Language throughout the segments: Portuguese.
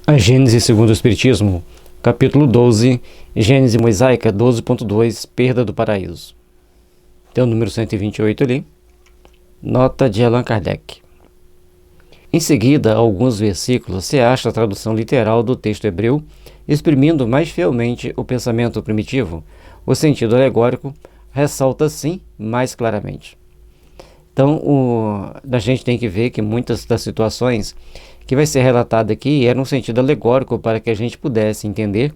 A Gênese segundo o Espiritismo, capítulo 12, Gênese mosaica 12.2, perda do paraíso. Tem o número 128 ali. Nota de Allan Kardec. Em seguida, alguns versículos se acha a tradução literal do texto hebreu, exprimindo mais fielmente o pensamento primitivo. O sentido alegórico ressalta, sim, mais claramente. Então, a gente tem que ver que muitas das situações que vai ser relatada aqui era um sentido alegórico para que a gente pudesse entender,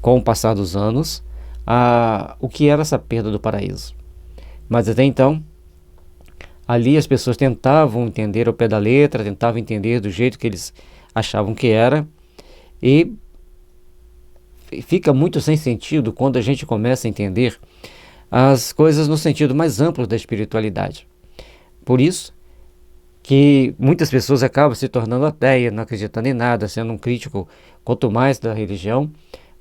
com o passar dos anos, o que era essa perda do paraíso. Mas até então, ali as pessoas tentavam entender ao pé da letra, tentavam entender do jeito que eles achavam que era, e fica muito sem sentido quando a gente começa a entender as coisas no sentido mais amplo da espiritualidade. Por isso que muitas pessoas acabam se tornando ateia, não acreditando em nada, sendo um crítico quanto mais da religião,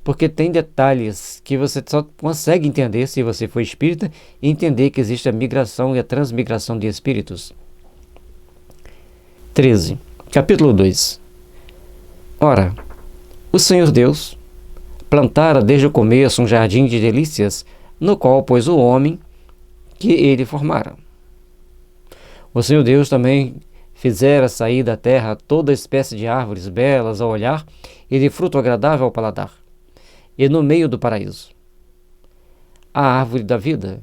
porque tem detalhes que você só consegue entender se você for espírita e entender que existe a migração e a transmigração de espíritos. 13. Capítulo 2. Ora, o Senhor Deus plantara desde o começo um jardim de delícias, no qual pôs o homem que ele formara. O Senhor Deus também fizera sair da terra toda espécie de árvores belas ao olhar e de fruto agradável ao paladar, e no meio do paraíso a árvore da vida,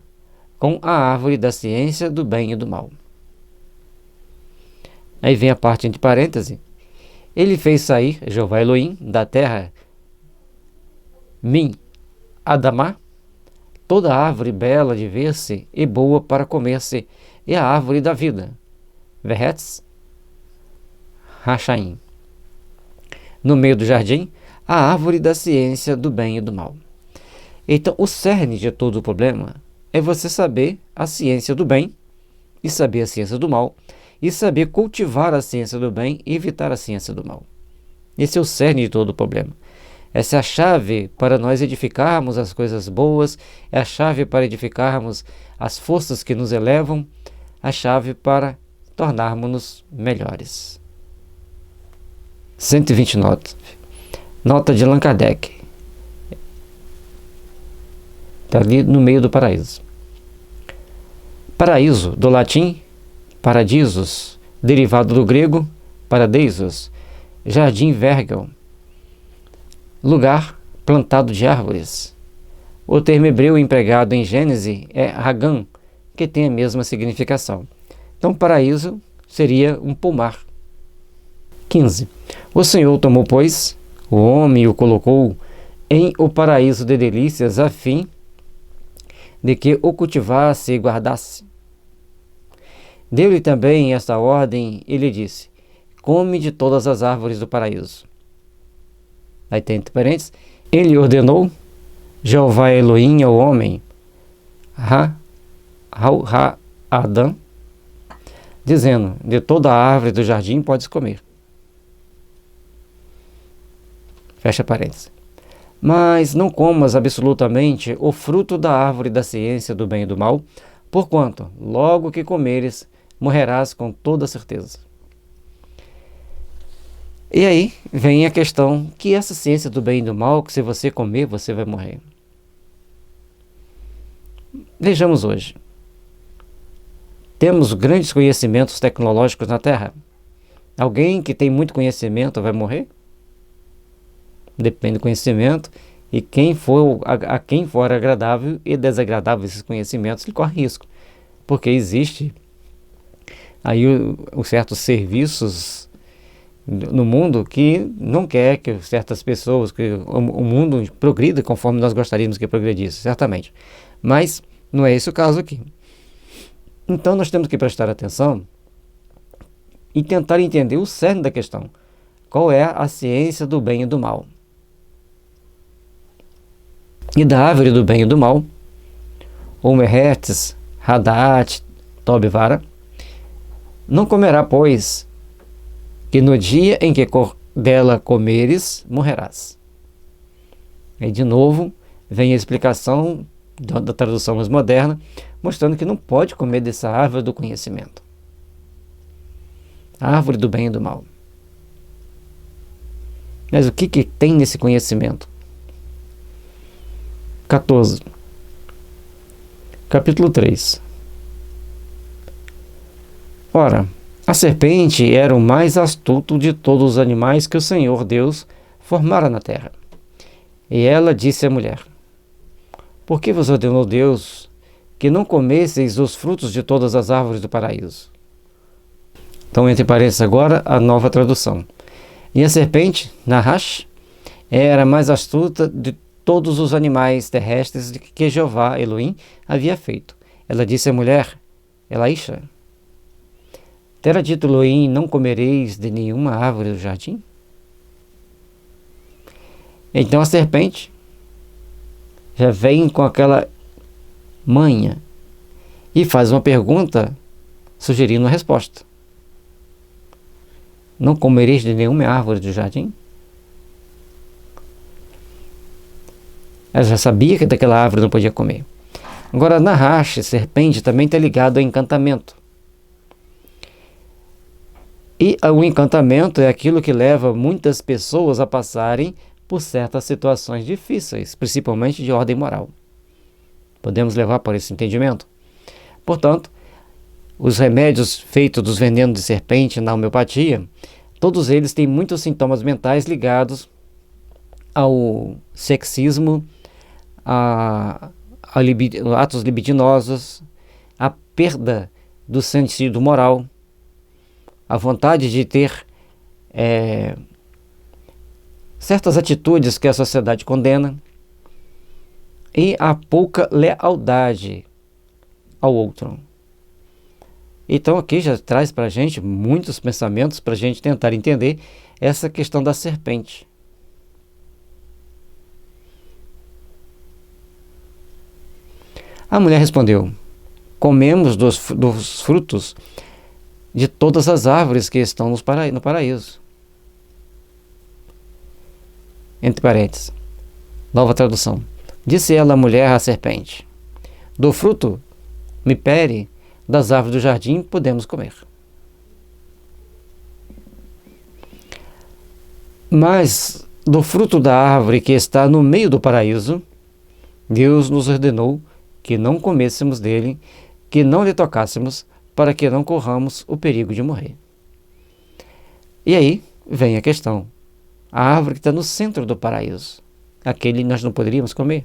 com a árvore da ciência do bem e do mal. Aí vem a parte entre parênteses. Ele fez sair, Jeová Elohim, da terra, Min Adamá, toda árvore bela de ver-se e boa para comer-se, e a árvore da vida, Veretz Rachaim. No meio do jardim, a árvore da ciência do bem e do mal. Então, o cerne de todo o problema é você saber a ciência do bem e saber a ciência do mal, e saber cultivar a ciência do bem e evitar a ciência do mal. Esse é o cerne de todo o problema. Essa é a chave para nós edificarmos as coisas boas, é a chave para edificarmos as forças que nos elevam, a chave para tornarmos-nos melhores. 129. Nota de Allan Kardec. Está ali no meio do paraíso. Paraíso, do latim paradisos, derivado do grego paradeisos, jardim vergel, lugar plantado de árvores. O termo hebreu empregado em Gênese é Hagan, que tem a mesma significação. Então, paraíso seria um pomar. 15. O Senhor tomou, pois, o homem e o colocou em o paraíso de delícias, a fim de que o cultivasse e guardasse. Deu-lhe também esta ordem e lhe disse: come de todas as árvores do paraíso. Aí tem entre parênteses, ele ordenou, Jeová Elohim ao homem, Adam, dizendo: de toda a árvore do jardim podes comer. Fecha parênteses. Mas não comas absolutamente o fruto da árvore da ciência do bem e do mal, porquanto, logo que comeres, morrerás com toda certeza. E aí vem a questão, que essa ciência do bem e do mal, que se você comer, você vai morrer. Vejamos hoje. Temos grandes conhecimentos tecnológicos na Terra. Alguém que tem muito conhecimento vai morrer? Depende do conhecimento, e a quem for agradável e desagradável esses conhecimentos, ele corre risco, porque existe aí os certos serviços no mundo que não quer que certas pessoas, que o mundo progrida conforme nós gostaríamos que progredisse, certamente, mas não é esse o caso aqui. Então nós temos que prestar atenção e tentar entender o cerne da questão. Qual é a ciência do bem e do mal? E da árvore do bem e do mal, ou Mehertz, Hadat, Tobivara, não comerá, pois, que no dia em que dela comeres, morrerás. Aí de novo vem a explicação da tradução mais moderna, mostrando que não pode comer dessa árvore do conhecimento. A árvore do bem e do mal. Mas o que tem nesse conhecimento? 14. Capítulo 3. Ora, a serpente era o mais astuto de todos os animais que o Senhor Deus formara na terra. E ela disse à mulher: Por que vos ordenou Deus que não comesseis os frutos de todas as árvores do paraíso? Então, entre parênteses agora, a nova tradução. E a serpente, Nahash, era a mais astuta de todos os animais terrestres que Jeová, Elohim, havia feito. Ela disse à mulher, Elaísha: Terá dito Elohim, não comereis de nenhuma árvore do jardim? Então a serpente já vem com aquela manha e faz uma pergunta sugerindo uma resposta. Não comereis de nenhuma árvore do jardim? Ela já sabia que daquela árvore não podia comer. Agora, Nahash, serpente, também está ligado ao encantamento. E o encantamento é aquilo que leva muitas pessoas a passarem por certas situações difíceis, principalmente de ordem moral. Podemos levar por esse entendimento? Portanto, os remédios feitos dos venenos de serpente na homeopatia, todos eles têm muitos sintomas mentais ligados ao sexismo, a atos libidinosos, a perda do sentido moral, a vontade de ter certas atitudes que a sociedade condena e a pouca lealdade ao outro. Então aqui já traz para a gente muitos pensamentos para a gente tentar entender essa questão da serpente. A mulher respondeu: Comemos dos frutos de todas as árvores que estão no paraíso. Entre parênteses, nova tradução. Disse ela, a mulher, à serpente: Do fruto, mipere, das árvores do jardim podemos comer. Mas do fruto da árvore que está no meio do paraíso, Deus nos ordenou que não comêssemos dele, que não lhe tocássemos, para que não corramos o perigo de morrer. E aí vem a questão. A árvore que está no centro do paraíso, aquele nós não poderíamos comer.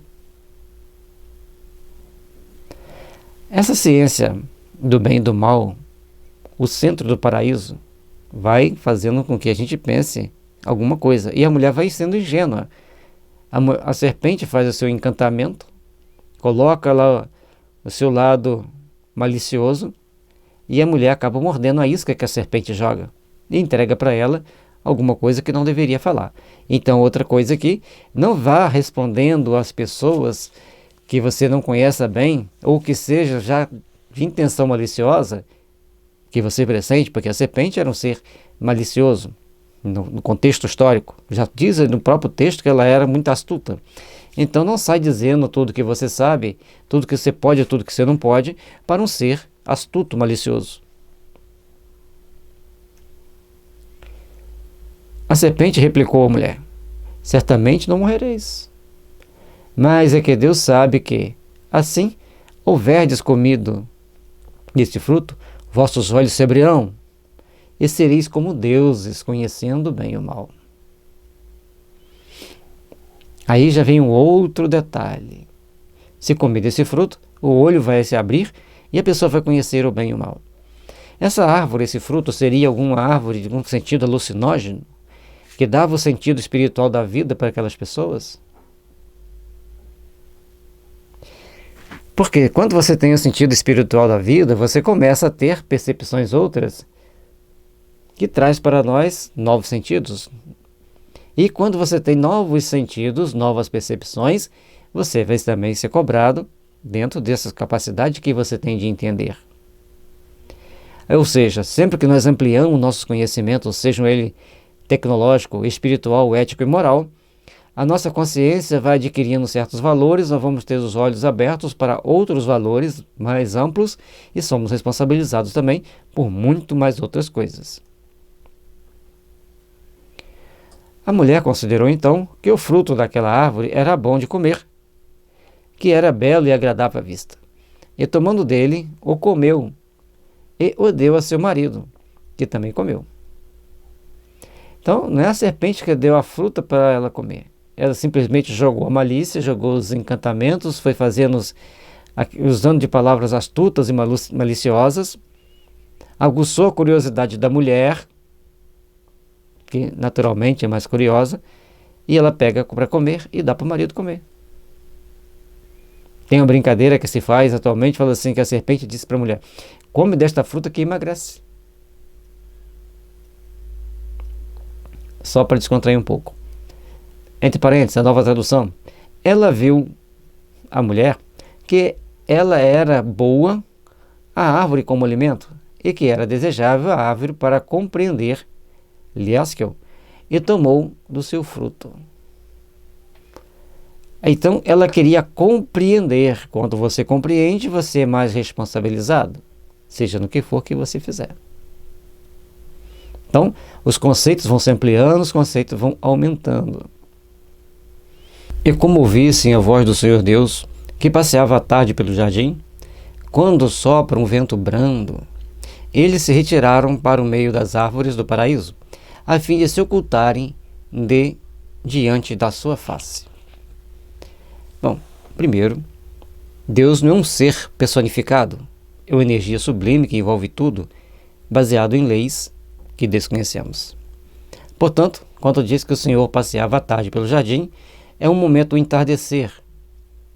Essa ciência do bem e do mal, o centro do paraíso, vai fazendo com que a gente pense alguma coisa. E a mulher vai sendo ingênua. A serpente faz o seu encantamento, coloca lá o seu lado malicioso, e a mulher acaba mordendo a isca que a serpente joga e entrega para ela alguma coisa que não deveria falar. Então, outra coisa aqui, não vá respondendo às pessoas que você não conheça bem, ou que seja já de intenção maliciosa, que você pressente, porque a serpente era um ser malicioso, no contexto histórico. Já diz no próprio texto que ela era muito astuta. Então não sai dizendo tudo que você sabe, tudo que você pode, tudo que você não pode, para um ser astuto, malicioso. A serpente replicou à mulher: Certamente não morrereis. Mas é que Deus sabe que, assim, houverdes comido deste fruto, vossos olhos se abrirão, e sereis como deuses, conhecendo o bem e o mal. Aí já vem um outro detalhe. Se comer desse fruto, o olho vai se abrir e a pessoa vai conhecer o bem e o mal. Essa árvore, esse fruto, seria alguma árvore de algum sentido alucinógeno, que dava o sentido espiritual da vida para aquelas pessoas? Porque quando você tem o sentido espiritual da vida, você começa a ter percepções outras que traz para nós novos sentidos. E quando você tem novos sentidos, novas percepções, você vai também ser cobrado dentro dessas capacidades que você tem de entender. Ou seja, sempre que nós ampliamos nossos conhecimentos, sejam ele tecnológico, espiritual, ético e moral, a nossa consciência vai adquirindo certos valores, nós vamos ter os olhos abertos para outros valores mais amplos e somos responsabilizados também por muito mais outras coisas. A mulher considerou então que o fruto daquela árvore era bom de comer, que era belo e agradável à vista. E tomando dele, o comeu e o deu a seu marido, que também comeu. Então, não é a serpente que deu a fruta para ela comer. Ela simplesmente jogou a malícia, jogou os encantamentos, foi usando de palavras astutas e maliciosas, aguçou a curiosidade da mulher, que naturalmente é mais curiosa, e ela pega para comer e dá para o marido comer. Tem uma brincadeira que se faz atualmente, fala assim, que a serpente disse para a mulher: come desta fruta que emagrece. Só para descontrair um pouco. Entre parênteses, a nova tradução. Ela viu, a mulher, que ela era boa, a árvore como alimento, e que era desejável a árvore para compreender, liaskel, e tomou do seu fruto. Então, ela queria compreender. Quando você compreende, você é mais responsabilizado, seja no que for que você fizer. Então, os conceitos vão se ampliando, os conceitos vão aumentando. E como ouvissem a voz do Senhor Deus, que passeava à tarde pelo jardim, quando sopra um vento brando, eles se retiraram para o meio das árvores do paraíso, a fim de se ocultarem diante da sua face. Bom, primeiro, Deus não é um ser personificado, é uma energia sublime que envolve tudo, baseado em leis que desconhecemos. Portanto, quando diz que o Senhor passeava à tarde pelo jardim, é um momento do entardecer,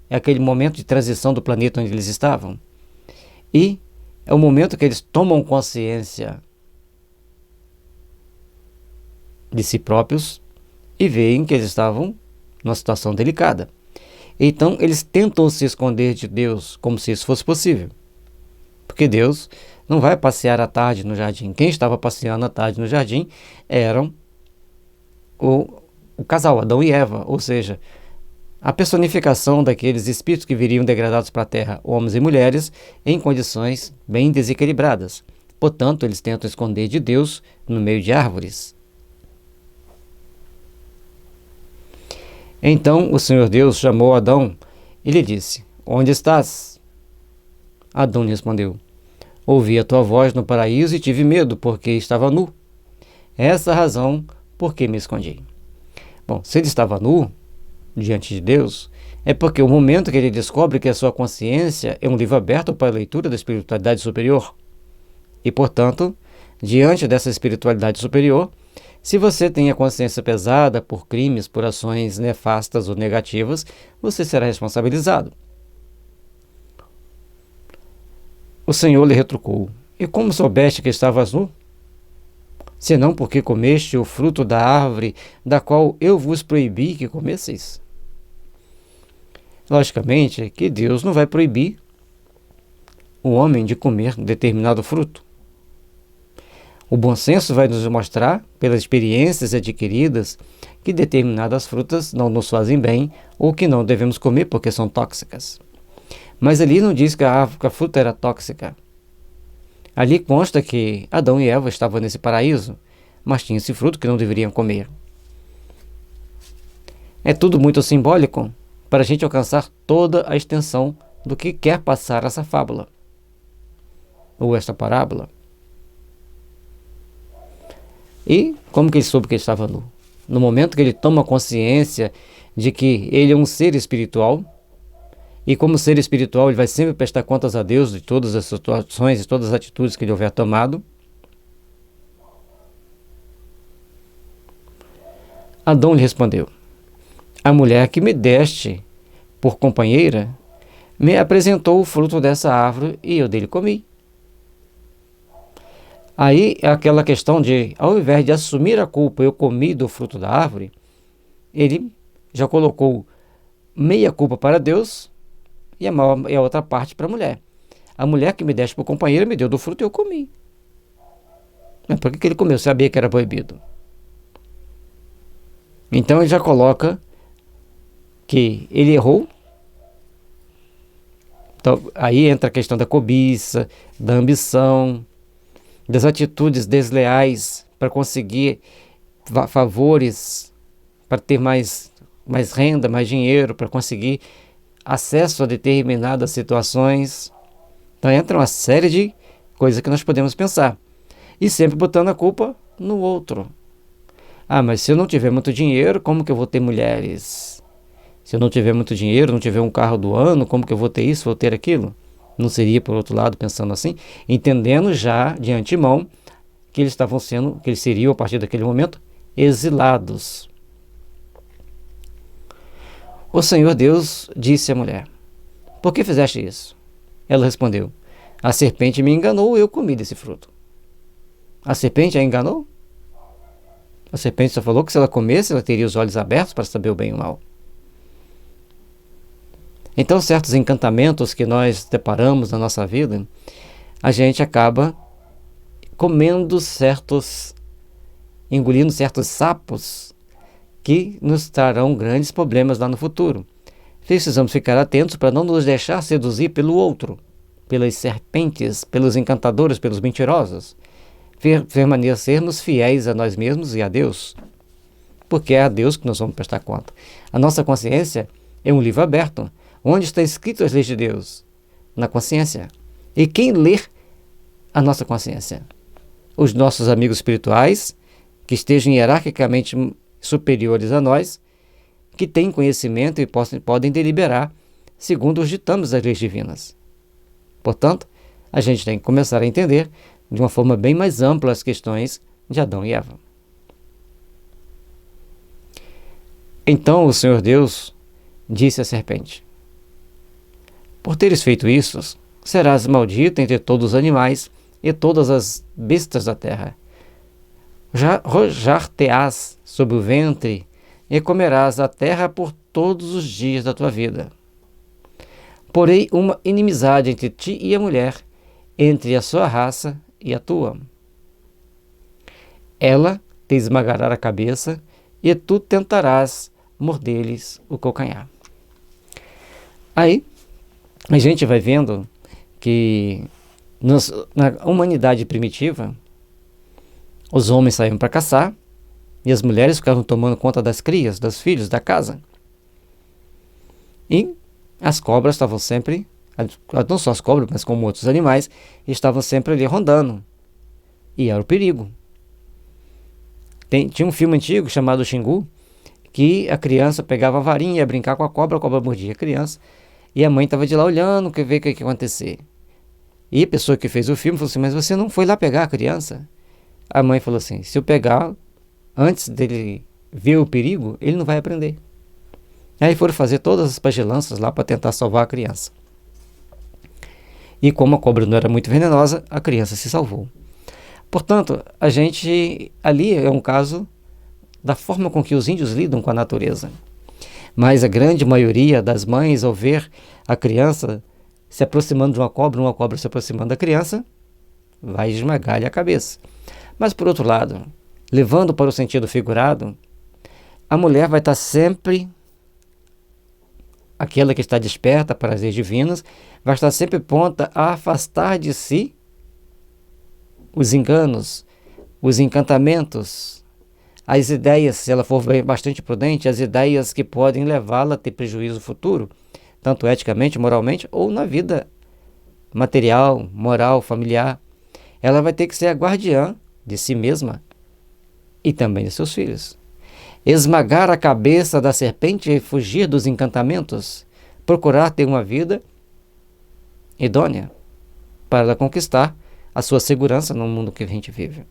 é aquele momento de transição do planeta onde eles estavam, e é o momento que eles tomam consciência de si próprios e veem que eles estavam numa situação delicada. Então eles tentam se esconder de Deus como se isso fosse possível, porque Deus não vai passear à tarde no jardim. Quem estava passeando à tarde no jardim eram o casal, Adão e Eva, ou seja, a personificação daqueles espíritos que viriam degradados para a terra, homens e mulheres, em condições bem desequilibradas. Portanto, eles tentam esconder de Deus no meio de árvores. Então o Senhor Deus chamou Adão e lhe disse: onde estás? Adão lhe respondeu: ouvi a tua voz no paraíso e tive medo, porque estava nu. Essa é a razão por que me escondi. Bom, se ele estava nu diante de Deus, é porque o momento que ele descobre que a sua consciência é um livro aberto para a leitura da espiritualidade superior. E, portanto, diante dessa espiritualidade superior, se você tem a consciência pesada por crimes, por ações nefastas ou negativas, você será responsabilizado. O Senhor lhe retrucou: e como soubeste que estavas nu? Senão porque comeste o fruto da árvore da qual eu vos proibi que comesseis? Logicamente que Deus não vai proibir o homem de comer determinado fruto. O bom senso vai nos mostrar, pelas experiências adquiridas, que determinadas frutas não nos fazem bem ou que não devemos comer porque são tóxicas. Mas ali não diz que a fruta era tóxica. Ali consta que Adão e Eva estavam nesse paraíso, mas tinham esse fruto que não deveriam comer. É tudo muito simbólico para a gente alcançar toda a extensão do que quer passar essa fábula, ou esta parábola. E como que ele soube que ele estava nu? No momento que ele toma consciência de que ele é um ser espiritual, e como ser espiritual ele vai sempre prestar contas a Deus de todas as situações e todas as atitudes que ele houver tomado. Adão lhe respondeu: a mulher que me deste por companheira me apresentou o fruto dessa árvore e eu dele comi. Aí é aquela questão de, ao invés de assumir a culpa, eu comi do fruto da árvore, ele já colocou meia culpa para Deus e a outra parte para a mulher. A mulher que me deste por companheira me deu do fruto e eu comi. Mas por que ele comeu? Sabia que era proibido. Então ele já coloca que ele errou. Então, aí entra a questão da cobiça, da ambição, das atitudes desleais para conseguir favores para ter mais renda, mais dinheiro, para conseguir acesso a determinadas situações. Então entra uma série de coisas que nós podemos pensar. E sempre botando a culpa no outro. Ah, mas se eu não tiver muito dinheiro, como que eu vou ter mulheres? Se eu não tiver muito dinheiro, não tiver um carro do ano, como que eu vou ter isso, vou ter aquilo? Não seria, por outro lado, pensando assim, entendendo já de antemão que eles seriam, a partir daquele momento, exilados. O Senhor Deus disse à mulher: por que fizeste isso? Ela respondeu: a serpente me enganou e eu comi desse fruto. A serpente a enganou? A serpente só falou que se ela comesse, ela teria os olhos abertos para saber o bem e o mal. Então, certos encantamentos que nós deparamos na nossa vida, a gente acaba engolindo certos sapos que nos trarão grandes problemas lá no futuro. Precisamos ficar atentos para não nos deixar seduzir pelo outro, pelas serpentes, pelos encantadores, pelos mentirosos. Permanecermos fiéis a nós mesmos e a Deus, porque é a Deus que nós vamos prestar conta. A nossa consciência é um livro aberto, onde está escrito as leis de Deus, na consciência. E quem ler a nossa consciência? Os nossos amigos espirituais, que estejam hierarquicamente superiores a nós, que têm conhecimento e podem deliberar segundo os ditames das leis divinas. Portanto, a gente tem que começar a entender de uma forma bem mais ampla as questões de Adão e Eva. Então o Senhor Deus disse à serpente: por teres feito isso, serás maldita entre todos os animais e todas as bestas da terra. Rojar-te-ás sobre o ventre e comerás a terra por todos os dias da tua vida. Porém, uma inimizade entre ti e a mulher, entre a sua raça e a tua. Ela te esmagará a cabeça e tu tentarás morder-lhes o calcanhar. Aí, a gente vai vendo que na humanidade primitiva, os homens saíam para caçar e as mulheres ficavam tomando conta das crias, dos filhos, da casa. E as cobras estavam sempre, não só as cobras, mas como outros animais, estavam sempre ali rondando. E era o perigo. Tinha um filme antigo chamado Xingu, que a criança pegava a varinha e ia brincar com a cobra mordia a criança, e a mãe estava de lá olhando, que ver o que ia acontecer. E a pessoa que fez o filme falou assim: mas você não foi lá pegar a criança? A mãe falou assim: se eu pegar antes dele ver o perigo, ele não vai aprender. Aí foram fazer todas as pagelanças lá para tentar salvar a criança. E como a cobra não era muito venenosa, a criança se salvou. Portanto, a gente ali é um caso da forma com que os índios lidam com a natureza. Mas a grande maioria das mães, ao ver a criança se aproximando de uma cobra se aproximando da criança, vai esmagar-lhe a cabeça. Mas por outro lado, levando para o sentido figurado, a mulher vai estar sempre, aquela que está desperta para as leis divinas, vai estar sempre pronta a afastar de si os enganos, os encantamentos, as ideias, se ela for bastante prudente, as ideias que podem levá-la a ter prejuízo futuro, tanto eticamente, moralmente, ou na vida material, moral, familiar. Ela vai ter que ser a guardiã de si mesma e também de seus filhos. Esmagar a cabeça da serpente e fugir dos encantamentos, procurar ter uma vida idônea para ela conquistar a sua segurança no mundo que a gente vive.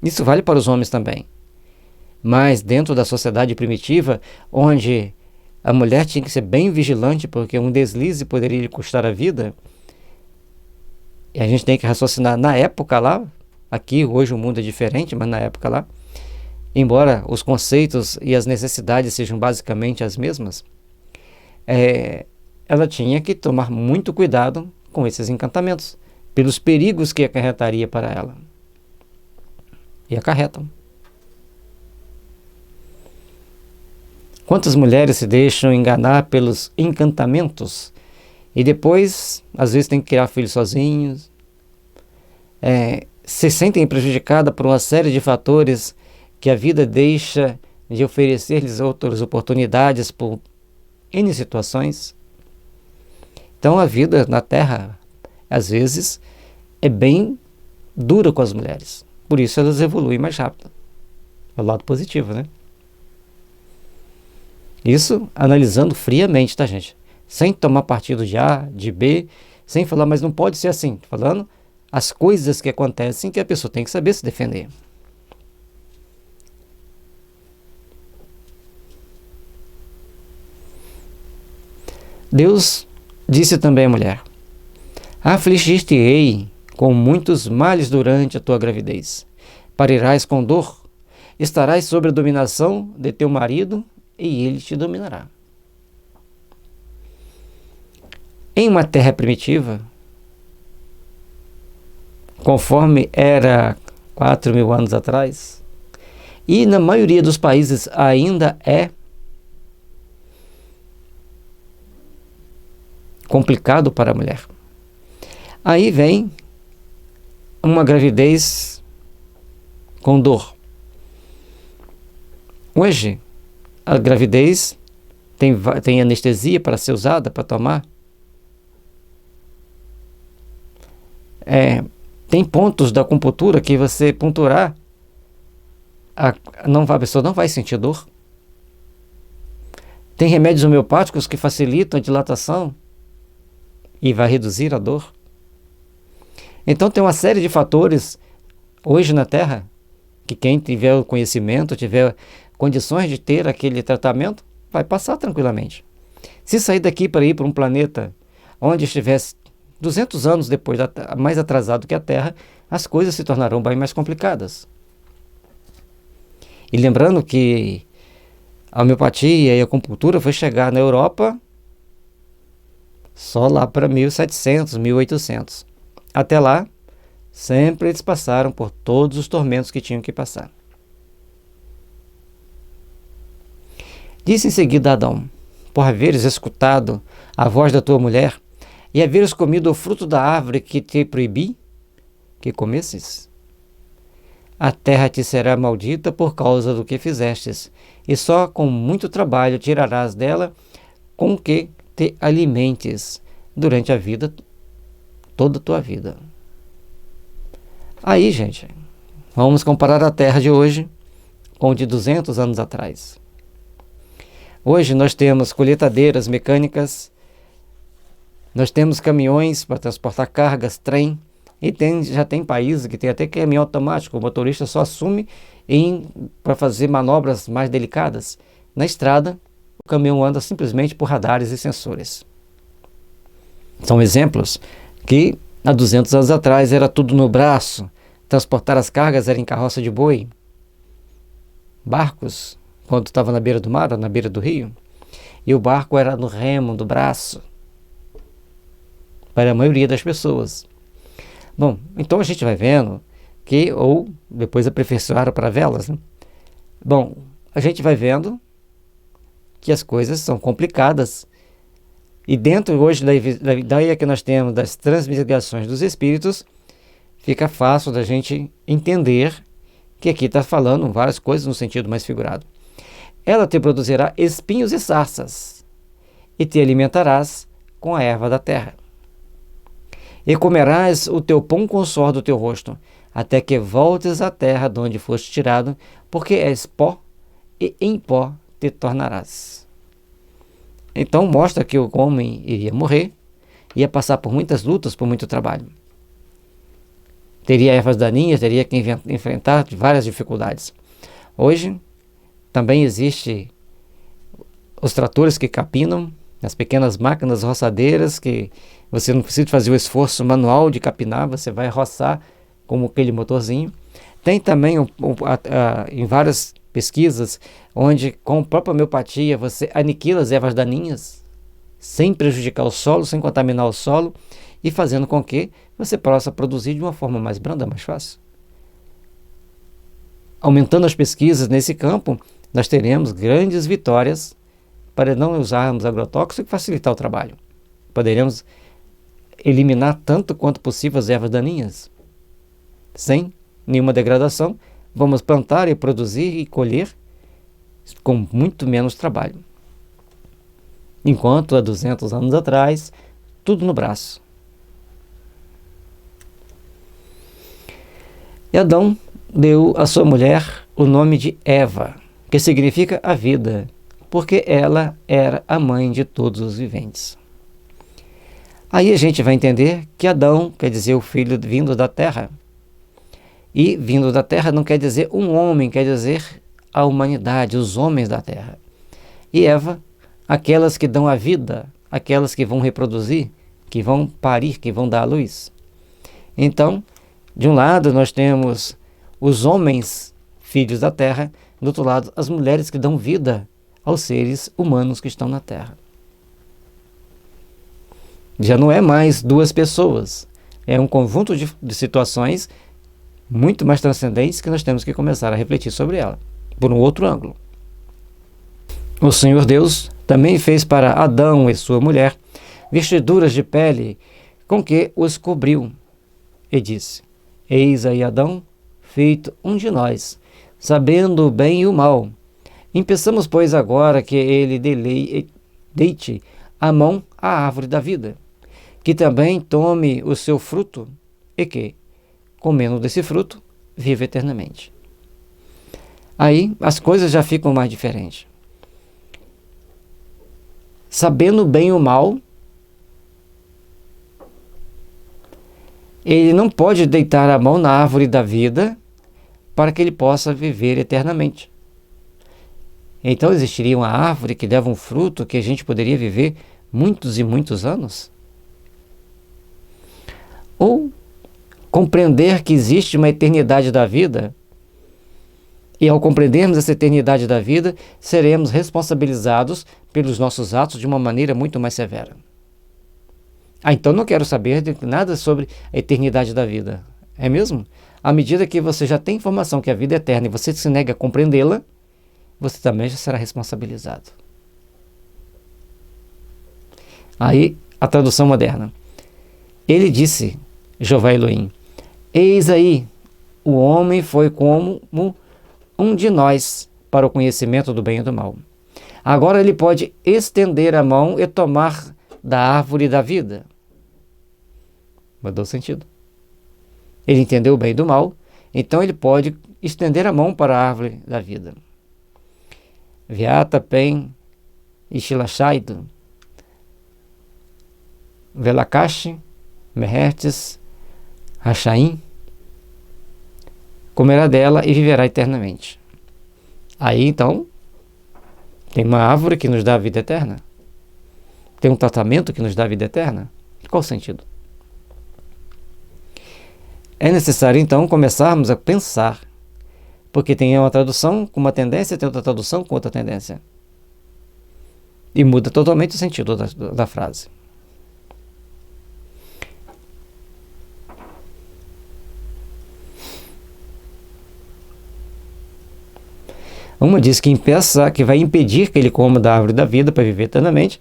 Isso vale para os homens também. Mas dentro da sociedade primitiva, onde a mulher tinha que ser bem vigilante, porque um deslize poderia lhe custar a vida, e a gente tem que raciocinar na época lá, aqui hoje o mundo é diferente, mas na época lá, embora os conceitos e as necessidades sejam basicamente as mesmas, ela tinha que tomar muito cuidado com esses encantamentos, pelos perigos que acarretaria para ela. E acarretam. Quantas mulheres se deixam enganar pelos encantamentos e depois, às vezes, tem que criar filhos sozinhos, se sentem prejudicadas por uma série de fatores que a vida deixa de oferecer-lhes outras oportunidades por N situações. Então a vida na Terra, às vezes, é bem dura com as mulheres. Por isso elas evoluem mais rápido. É o lado positivo, né? Isso analisando friamente, tá, gente? Sem tomar partido de A, de B, sem falar, mas não pode ser assim. Falando as coisas que acontecem que a pessoa tem que saber se defender. Deus disse também à mulher: afligir-te-ei com muitos males durante a tua gravidez. Parirás com dor, estarás sob a dominação de teu marido e ele te dominará. Em uma terra primitiva, conforme era 4.000 anos atrás, e na maioria dos países ainda é complicado para a mulher. Aí vem uma gravidez com dor. Hoje, a gravidez tem anestesia para ser usada, para tomar. Tem pontos da acupuntura que você ponturar, a pessoa não vai sentir dor. Tem remédios homeopáticos que facilitam a dilatação e vai reduzir a dor. Então tem uma série de fatores hoje na Terra que quem tiver o conhecimento, tiver condições de ter aquele tratamento, vai passar tranquilamente. Se sair daqui para ir para um planeta onde estivesse 200 anos depois, mais atrasado que a Terra, as coisas se tornarão bem mais complicadas. E lembrando que a homeopatia e a acupuntura foi chegar na Europa só lá para 1700, 1800. Até lá, sempre eles passaram por todos os tormentos que tinham que passar. Disse em seguida a Adão: por haveres escutado a voz da tua mulher e haveres comido o fruto da árvore que te proibi que comesses, a terra te será maldita por causa do que fizestes, e só com muito trabalho tirarás dela com que te alimentes durante a vida, toda a tua vida. Aí, gente, vamos comparar a terra de hoje com de 200 anos atrás. Hoje nós temos colheitadeiras mecânicas, nós temos caminhões para transportar cargas, trem, e já tem países que tem até caminhão automático, o motorista só assume para fazer manobras mais delicadas. Na estrada, o caminhão anda simplesmente por radares e sensores. São exemplos que há 200 anos atrás era tudo no braço, transportar as cargas era em carroça de boi, barcos, quando estava na beira do mar ou na beira do rio, e o barco era no remo do braço, para a maioria das pessoas. Bom, então a gente vai vendo que, ou depois aperfeiçoaram para velas, né? Bom, a gente vai vendo que as coisas são complicadas, e dentro hoje da ideia que nós temos das transmigrações dos espíritos, fica fácil da gente entender que aqui está falando várias coisas no sentido mais figurado. Ela te produzirá espinhos e sarças, e te alimentarás com a erva da terra. E comerás o teu pão com o suor do teu rosto, até que voltes à terra de onde foste tirado, porque és pó, e em pó te tornarás. Então mostra que o homem iria morrer, ia passar por muitas lutas, por muito trabalho. Teria ervas daninhas, teria que enfrentar várias dificuldades. Hoje também existe os tratores que capinam, as pequenas máquinas roçadeiras que você não precisa fazer o esforço manual de capinar, você vai roçar como aquele motorzinho. Tem também em várias pesquisas onde com a própria homeopatia você aniquila as ervas daninhas sem prejudicar o solo, sem contaminar o solo e fazendo com que você possa produzir de uma forma mais branda, mais fácil. Aumentando as pesquisas nesse campo, nós teremos grandes vitórias para não usarmos agrotóxico e facilitar o trabalho. Poderemos eliminar tanto quanto possível as ervas daninhas. Sem nenhuma degradação, vamos plantar e produzir e colher com muito menos trabalho. Enquanto há 200 anos atrás, tudo no braço. E Adão deu à sua mulher o nome de Eva, que significa a vida, porque ela era a mãe de todos os viventes. Aí a gente vai entender que Adão quer dizer o filho vindo da terra. E vindo da terra não quer dizer um homem, quer dizer a humanidade, os homens da terra. E Eva, aquelas que dão a vida, aquelas que vão reproduzir, que vão parir, que vão dar à luz. Então, de um lado nós temos os homens, filhos da terra, do outro lado as mulheres que dão vida aos seres humanos que estão na terra. Já não é mais duas pessoas, é um conjunto de situações muito mais transcendentes que nós temos que começar a refletir sobre ela, por um outro ângulo. O Senhor Deus também fez para Adão e sua mulher vestiduras de pele com que os cobriu, e disse: Eis aí Adão, feito um de nós, sabendo o bem e o mal. Impeçamos, pois, agora que ele deite a mão à árvore da vida, que também tome o seu fruto, e que, comendo desse fruto, viva eternamente. Aí as coisas já ficam mais diferentes. Sabendo o bem e o mal, ele não pode deitar a mão na árvore da vida para que ele possa viver eternamente. Então existiria uma árvore que dava um fruto que a gente poderia viver muitos e muitos anos? Ou compreender que existe uma eternidade da vida, e ao compreendermos essa eternidade da vida, seremos responsabilizados pelos nossos atos de uma maneira muito mais severa. Então não quero saber de nada sobre a eternidade da vida. É mesmo? À medida que você já tem informação que a vida é eterna e você se nega a compreendê-la, você também já será responsabilizado. Aí, a tradução moderna. Ele disse, Jeová Elohim, eis aí, o homem foi como um de nós para o conhecimento do bem e do mal. Agora ele pode estender a mão e tomar da árvore da vida. Mudou sentido. Ele entendeu o bem e do mal, então ele pode estender a mão para a árvore da vida. Viata, Pen, Ishilashaido, Velakashi, Mehertes, Rachaim, comerá dela e viverá eternamente. Aí então, tem uma árvore que nos dá a vida eterna. Tem um tratamento que nos dá a vida eterna. Qual o sentido? É necessário então começarmos a pensar, porque tem uma tradução com uma tendência, tem outra tradução com outra tendência. E muda totalmente o sentido da frase. Uma diz que vai impedir que ele coma da árvore da vida para viver eternamente,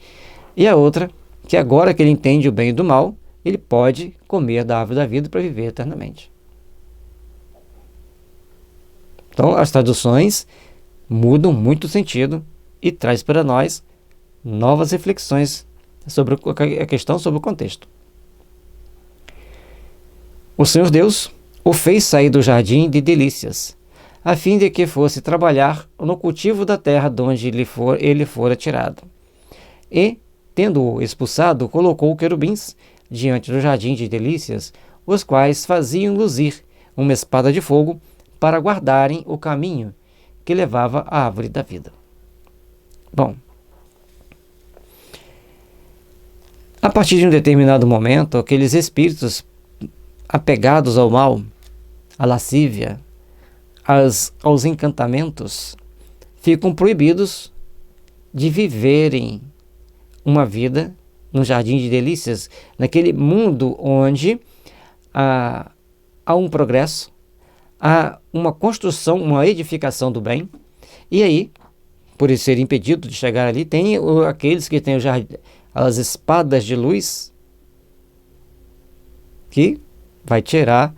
e a outra, que agora que ele entende o bem e do mal, ele pode comer da árvore da vida para viver eternamente. Então, as traduções mudam muito o sentido e traz para nós novas reflexões sobre a questão, sobre o contexto. O Senhor Deus o fez sair do jardim de delícias, a fim de que fosse trabalhar no cultivo da terra de onde ele fora tirado. E, tendo-o expulsado, colocou querubins diante do jardim de delícias, os quais faziam luzir uma espada de fogo para guardarem o caminho que levava à árvore da vida. Bom, a partir de um determinado momento, aqueles espíritos apegados ao mal, à lascívia, aos encantamentos, ficam proibidos de viverem uma vida no jardim de delícias, naquele mundo onde há um progresso, há uma construção, uma edificação do bem, e aí, por ser impedido de chegar ali, tem aqueles que têm as espadas de luz, que vai tirar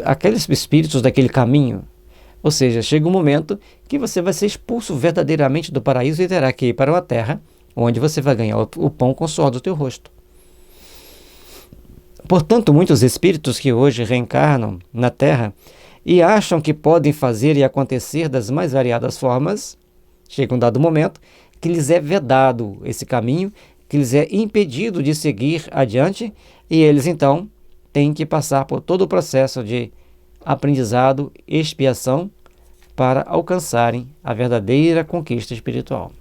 aqueles espíritos daquele caminho. Ou seja, chega um momento que você vai ser expulso verdadeiramente do paraíso e terá que ir para uma terra onde você vai ganhar o pão com o suor do teu rosto. Portanto, muitos espíritos que hoje reencarnam na Terra e acham que podem fazer e acontecer das mais variadas formas, chega um dado momento que lhes é vedado esse caminho, que lhes é impedido de seguir adiante, e eles então têm que passar por todo o processo de aprendizado e expiação para alcançarem a verdadeira conquista espiritual.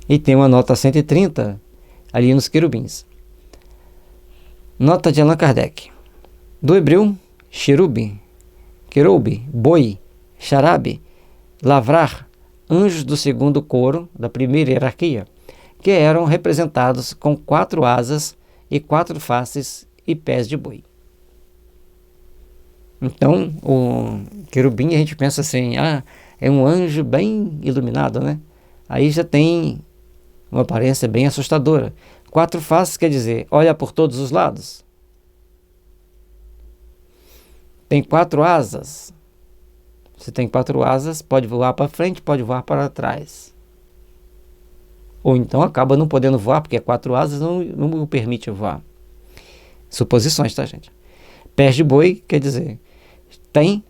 E tem uma nota 130 ali nos querubins. Nota de Allan Kardec. Do hebreu, cherub, querub, boi, xarabe, lavrar, anjos do segundo coro da primeira hierarquia, que eram representados com 4 asas e 4 faces e pés de boi. Então, o querubim, a gente pensa assim, é um anjo bem iluminado, né? Aí já tem uma aparência bem assustadora. 4 faces quer dizer, olha por todos os lados. Tem 4 asas. Se tem 4 asas, pode voar para frente, pode voar para trás. Ou então acaba não podendo voar, porque 4 asas não permite voar. Suposições, tá, gente? Pés de boi quer dizer, tem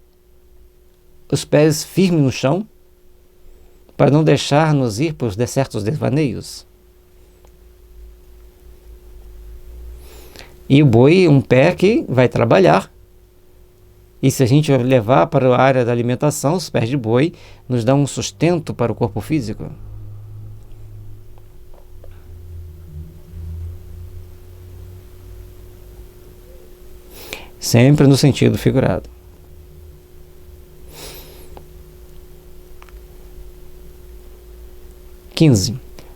os pés firmes no chão para não deixar-nos ir para os certos devaneios. E o boi, um pé que vai trabalhar. E se a gente levar para a área da alimentação, os pés de boi nos dão um sustento para o corpo físico. Sempre no sentido figurado.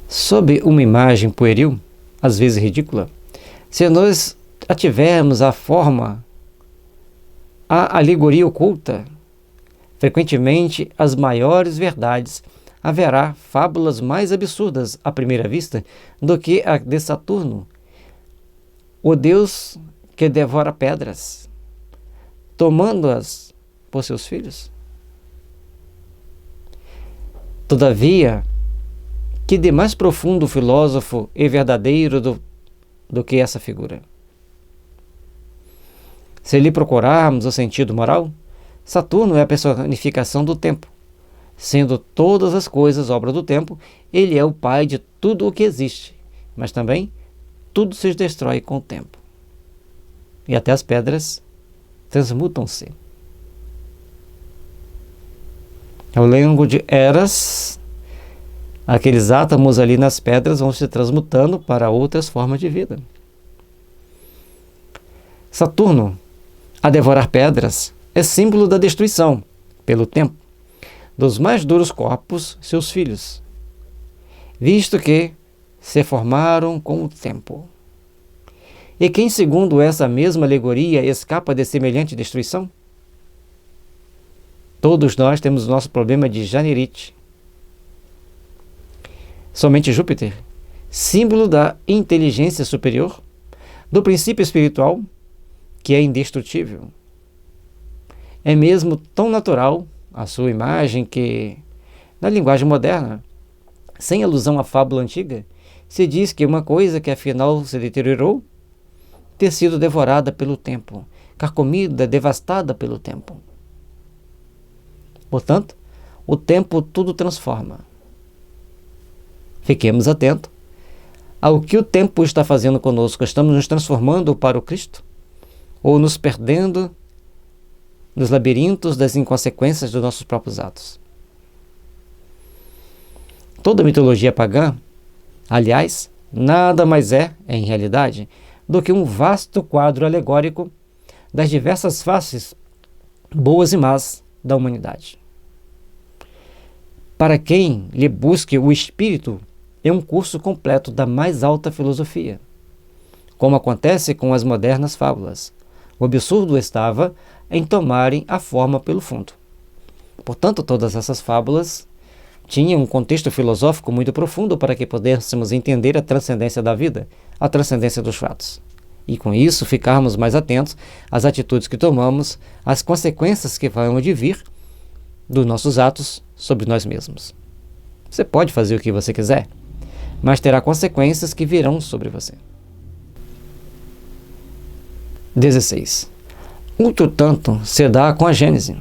Sob uma imagem pueril, às vezes ridícula, se nós ativermos a forma, a alegoria oculta, frequentemente as maiores verdades, haverá fábulas mais absurdas à primeira vista do que a de Saturno, o deus que devora pedras, tomando-as por seus filhos. Todavia, que de mais profundo filósofo e verdadeiro do que essa figura? Se lhe procurarmos o sentido moral, Saturno é a personificação do tempo. Sendo todas as coisas obra do tempo, ele é o pai de tudo o que existe, mas também tudo se destrói com o tempo. E até as pedras transmutam-se. Ao longo de eras, aqueles átomos ali nas pedras vão se transmutando para outras formas de vida. Saturno, a devorar pedras, é símbolo da destruição, pelo tempo, dos mais duros corpos, seus filhos, visto que se formaram com o tempo. E quem, segundo essa mesma alegoria, escapa de semelhante destruição? Todos nós temos o nosso problema de Janeirite. Somente Júpiter, símbolo da inteligência superior, do princípio espiritual, que é indestrutível. É mesmo tão natural a sua imagem que, na linguagem moderna, sem alusão à fábula antiga, se diz que uma coisa que afinal se deteriorou, ter sido devorada pelo tempo, carcomida, devastada pelo tempo. Portanto, o tempo tudo transforma. Fiquemos atentos ao que o tempo está fazendo conosco. Estamos nos transformando para o Cristo? Ou nos perdendo nos labirintos das inconsequências dos nossos próprios atos? Toda mitologia pagã, aliás, nada mais é, em realidade, do que um vasto quadro alegórico das diversas faces, boas e más, da humanidade. Para quem lhe busque o espírito, é um curso completo da mais alta filosofia. Como acontece com as modernas fábulas, o absurdo estava em tomarem a forma pelo fundo. Portanto, todas essas fábulas tinham um contexto filosófico muito profundo para que pudéssemos entender a transcendência da vida, a transcendência dos fatos. e com isso ficarmos mais atentos às atitudes que tomamos, às consequências que vão advir dos nossos atos sobre nós mesmos. Você pode fazer o que você quiser, mas terá consequências que virão sobre você. 16. Outro tanto se dá com a Gênese,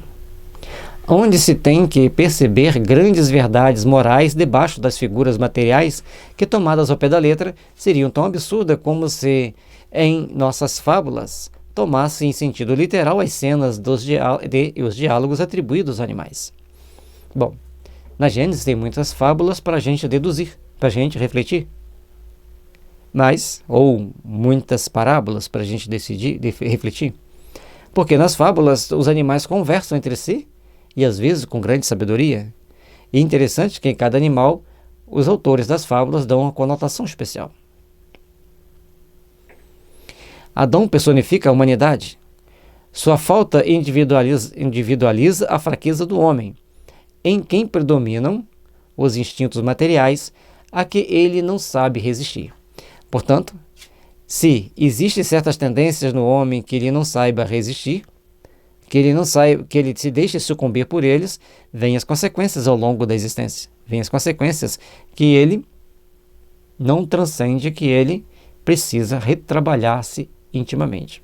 onde se tem que perceber grandes verdades morais debaixo das figuras materiais que, tomadas ao pé da letra, seriam tão absurdas como se, em nossas fábulas, tomasse em sentido literal as cenas e os diálogos atribuídos aos animais. Bom, na Gênesis tem muitas fábulas para a gente deduzir, para a gente refletir. Ou muitas parábolas para a gente refletir. Porque nas fábulas os animais conversam entre si, e às vezes com grande sabedoria. E é interessante que em cada animal os autores das fábulas dão uma conotação especial. Adão personifica a humanidade. Sua falta individualiza a fraqueza do homem, em quem predominam os instintos materiais a que ele não sabe resistir. Portanto, se existem certas tendências no homem que ele não saiba resistir, que ele se deixe sucumbir por eles, vêm as consequências ao longo da existência. Vêm as consequências que ele não transcende, que ele precisa retrabalhar-se intimamente.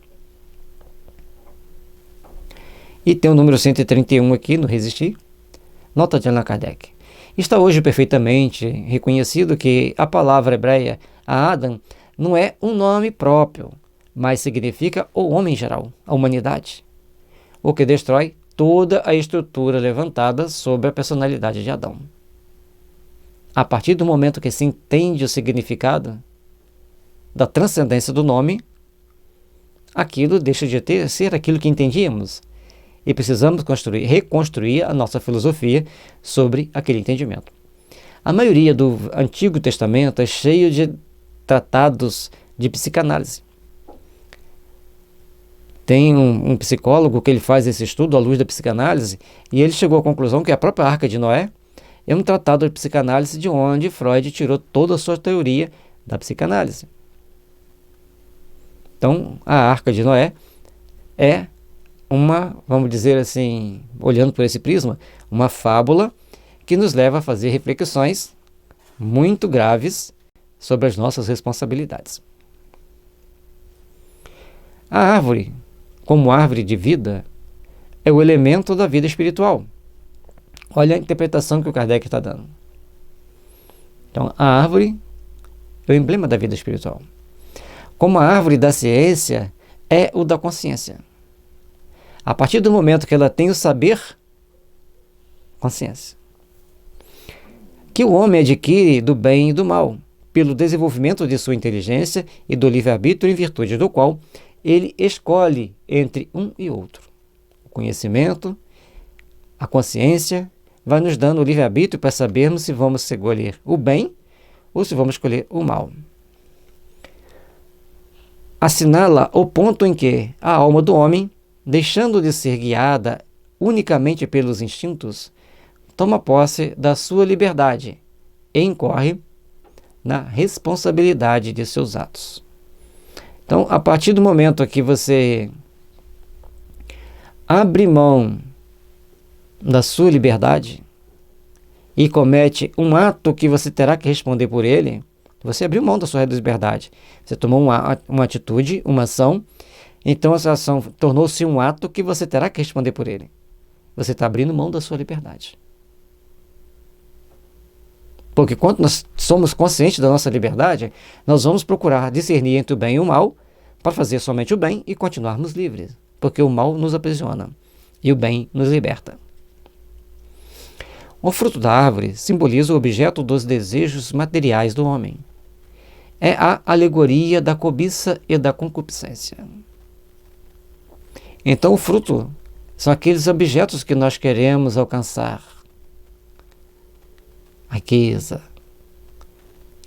E tem o número 131 aqui no Resistir. Nota de Allan Kardec. Está hoje perfeitamente reconhecido que a palavra hebreia, Adam, não é um nome próprio, mas significa o homem em geral, a humanidade, o que destrói toda a estrutura levantada sobre a personalidade de Adão. A partir do momento que se entende o significado da transcendência do nome, aquilo deixa de ser aquilo que entendíamos e precisamos reconstruir a nossa filosofia sobre aquele entendimento. A maioria do Antigo Testamento é cheio de tratados de psicanálise. Tem um psicólogo que ele faz esse estudo à luz da psicanálise e ele chegou à conclusão que a própria Arca de Noé é um tratado de psicanálise de onde Freud tirou toda a sua teoria da psicanálise. Então, a Arca de Noé é vamos dizer assim, olhando por esse prisma, uma fábula que nos leva a fazer reflexões muito graves sobre as nossas responsabilidades. A árvore, como árvore de vida, é o elemento da vida espiritual. Olha a interpretação que o Kardec está dando. Então, a árvore é o emblema da vida espiritual. Como a árvore da ciência é o da consciência. A partir do momento que ela tem o saber, consciência, que o homem adquire do bem e do mal, pelo desenvolvimento de sua inteligência e do livre-arbítrio, em virtude do qual ele escolhe entre um e outro. O conhecimento, a consciência, vai nos dando o livre-arbítrio para sabermos se vamos escolher o bem ou se vamos escolher o mal. Assinala o ponto em que a alma do homem, deixando de ser guiada unicamente pelos instintos, toma posse da sua liberdade e incorre na responsabilidade de seus atos. Então, a partir do momento que você abre mão da sua liberdade e comete um ato que você terá que responder por ele, você abriu mão da sua liberdade. Você tomou uma atitude, uma ação, então essa ação tornou-se um ato que você terá que responder por ele. Você está abrindo mão da sua liberdade. Porque quando nós somos conscientes da nossa liberdade, nós vamos procurar discernir entre o bem e o mal para fazer somente o bem e continuarmos livres. Porque o mal nos aprisiona e o bem nos liberta. O fruto da árvore simboliza o objeto dos desejos materiais do homem. É a alegoria da cobiça e da concupiscência. Então o fruto são aqueles objetos que nós queremos alcançar. A riqueza,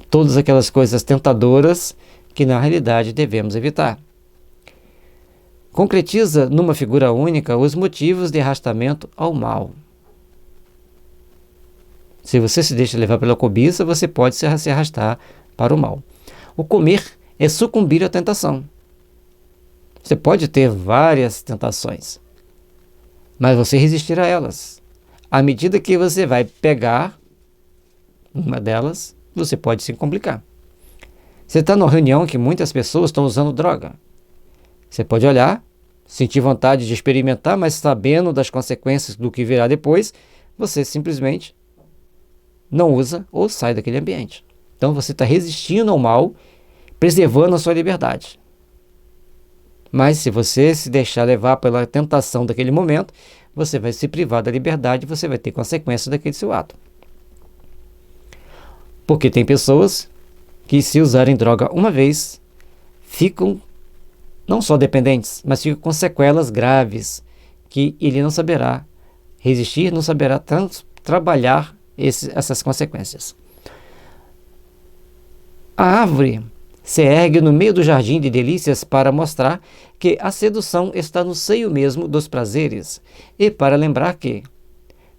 todas aquelas coisas tentadoras que na realidade devemos evitar. Concretiza numa figura única os motivos de arrastamento ao mal. Se você se deixa levar pela cobiça, você pode se arrastar para o mal. O comer é sucumbir à tentação. Você pode ter várias tentações, mas você resistir a elas. À medida que você vai pegar uma delas, você pode se complicar. Você está numa reunião que muitas pessoas estão usando droga. Você pode olhar, sentir vontade de experimentar, mas sabendo das consequências do que virá depois, você simplesmente não usa ou sai daquele ambiente. Então você está resistindo ao mal, preservando a sua liberdade. Mas se você se deixar levar pela tentação daquele momento, você vai se privar da liberdade e você vai ter consequências daquele seu ato. Porque tem pessoas que, se usarem droga uma vez, ficam não só dependentes, mas ficam com sequelas graves, que ele não saberá resistir, não saberá trabalhar essas consequências. A árvore se ergue no meio do jardim de delícias para mostrar que a sedução está no seio mesmo dos prazeres e para lembrar que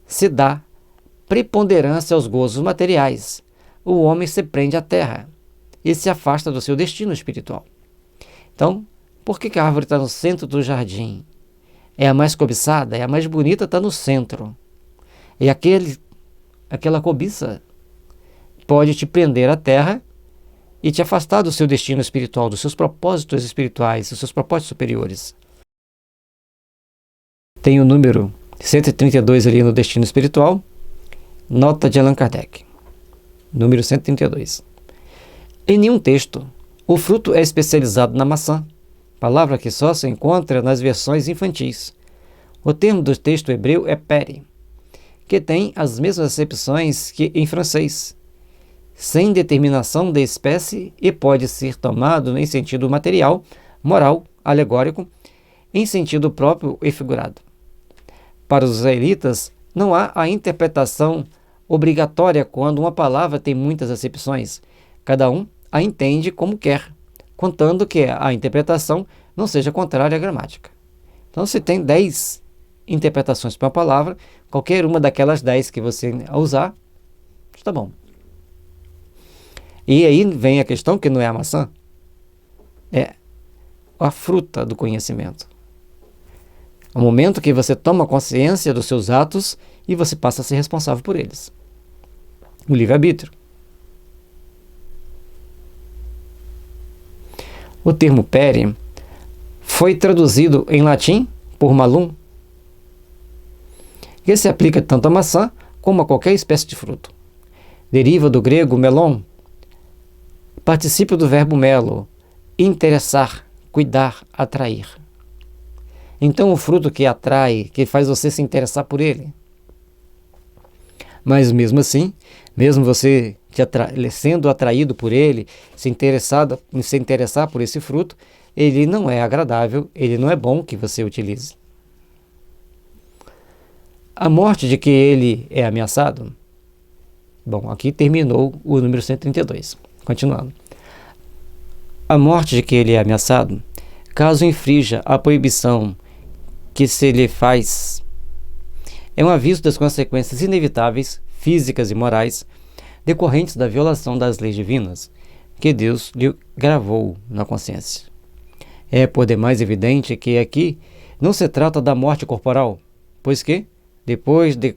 se dá preponderância aos gozos materiais. O homem se prende à terra e se afasta do seu destino espiritual. Então, por que a árvore está no centro do jardim? É a mais cobiçada, é a mais bonita, está no centro. E aquela cobiça pode te prender à terra e te afastar do seu destino espiritual, dos seus propósitos espirituais, dos seus propósitos superiores. Tem o número 132 ali no destino espiritual, nota de Allan Kardec. Número 132. Em nenhum texto, o fruto é especializado na maçã, palavra que só se encontra nas versões infantis. O termo do texto hebreu é peri, que tem as mesmas acepções que em francês, sem determinação de espécie e pode ser tomado em sentido material, moral, alegórico, em sentido próprio e figurado. Para os israelitas, não há a interpretação obrigatória quando uma palavra tem muitas acepções. Cada um a entende como quer, contando que a interpretação não seja contrária à gramática. Então, se tem 10 interpretações para uma palavra, qualquer uma daquelas 10 que você usar, está bom. E aí vem a questão que não é a maçã, é a fruta do conhecimento. O momento que você toma consciência dos seus atos e você passa a ser responsável por eles. O livre-arbítrio. O termo peri foi traduzido em latim por malum, que se aplica tanto à maçã como a qualquer espécie de fruto. Deriva do grego melon, particípio do verbo melo, interessar, cuidar, atrair. Então o fruto que atrai, que faz você se interessar por ele. Mas mesmo assim, mesmo você sendo atraído por ele, se interessar por esse fruto, ele não é agradável, ele não é bom que você utilize. A morte de que ele é ameaçado. Bom, aqui terminou o número 132. Continuando. A morte de que ele é ameaçado, caso infrinja a proibição que se lhe faz, é um aviso das consequências inevitáveis, físicas e morais, decorrentes da violação das leis divinas que Deus lhe gravou na consciência. É por demais evidente que aqui não se trata da morte corporal, pois que, depois de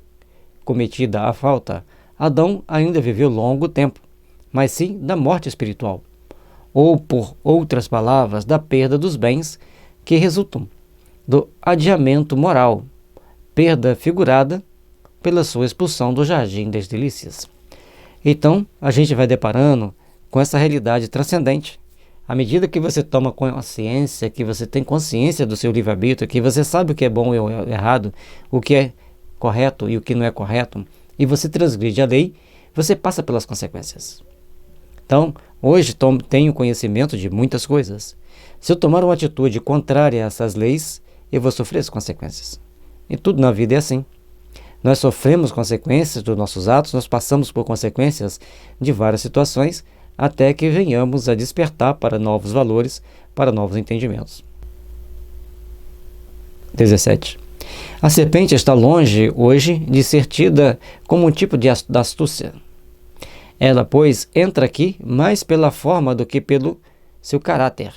cometida a falta, Adão ainda viveu longo tempo, mas sim da morte espiritual, ou, por outras palavras, da perda dos bens que resultam do adiamento moral, perda figurada pela sua expulsão do jardim das delícias. Então, a gente vai deparando com essa realidade transcendente. À medida que você toma consciência, que você tem consciência do seu livre-arbítrio, que você sabe o que é bom e o errado, o que é correto e o que não é correto, e você transgride a lei, você passa pelas consequências. Então, hoje tenho conhecimento de muitas coisas. Se eu tomar uma atitude contrária a essas leis, eu vou sofrer as consequências. E tudo na vida é assim. Nós sofremos consequências dos nossos atos, nós passamos por consequências de várias situações, até que venhamos a despertar para novos valores, para novos entendimentos. 17. A serpente está longe, hoje, de ser tida como um tipo de astúcia. Ela, pois, entra aqui mais pela forma do que pelo seu caráter,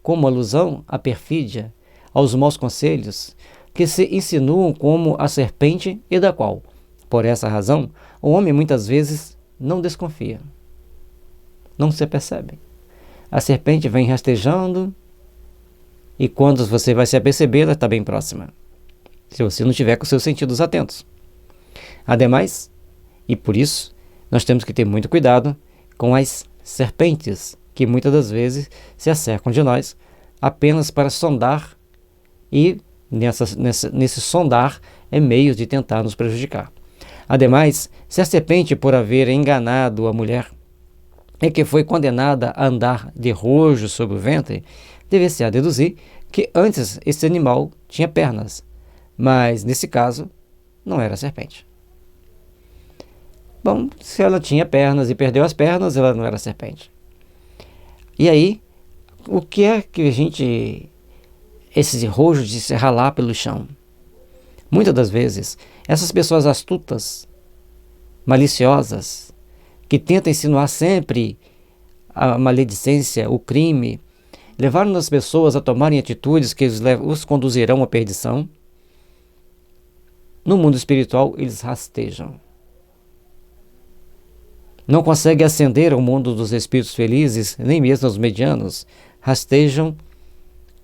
como alusão à perfídia, aos maus conselhos, que se insinuam como a serpente e da qual, por essa razão, o homem muitas vezes não desconfia. Não se percebe. A serpente vem rastejando e quando você vai se aperceber, ela está bem próxima, se você não tiver com seus sentidos atentos. Ademais, e por isso, nós temos que ter muito cuidado com as serpentes, que muitas das vezes se acercam de nós apenas para sondar e nesse sondar é meio de tentar nos prejudicar. Ademais, se a serpente, por haver enganado a mulher, é que foi condenada a andar de rojo sobre o ventre, deve-se a deduzir que antes esse animal tinha pernas, mas nesse caso não era serpente. Bom, se ela tinha pernas e perdeu as pernas, ela não era serpente. E aí, o que é que esse rojo de se ralar pelo chão? Muitas das vezes, essas pessoas astutas, maliciosas, que tentam insinuar sempre a maledicência, o crime, levaram as pessoas a tomarem atitudes que os conduzirão à perdição. No mundo espiritual, eles rastejam. Não conseguem ascender ao mundo dos espíritos felizes, nem mesmo os medianos, rastejam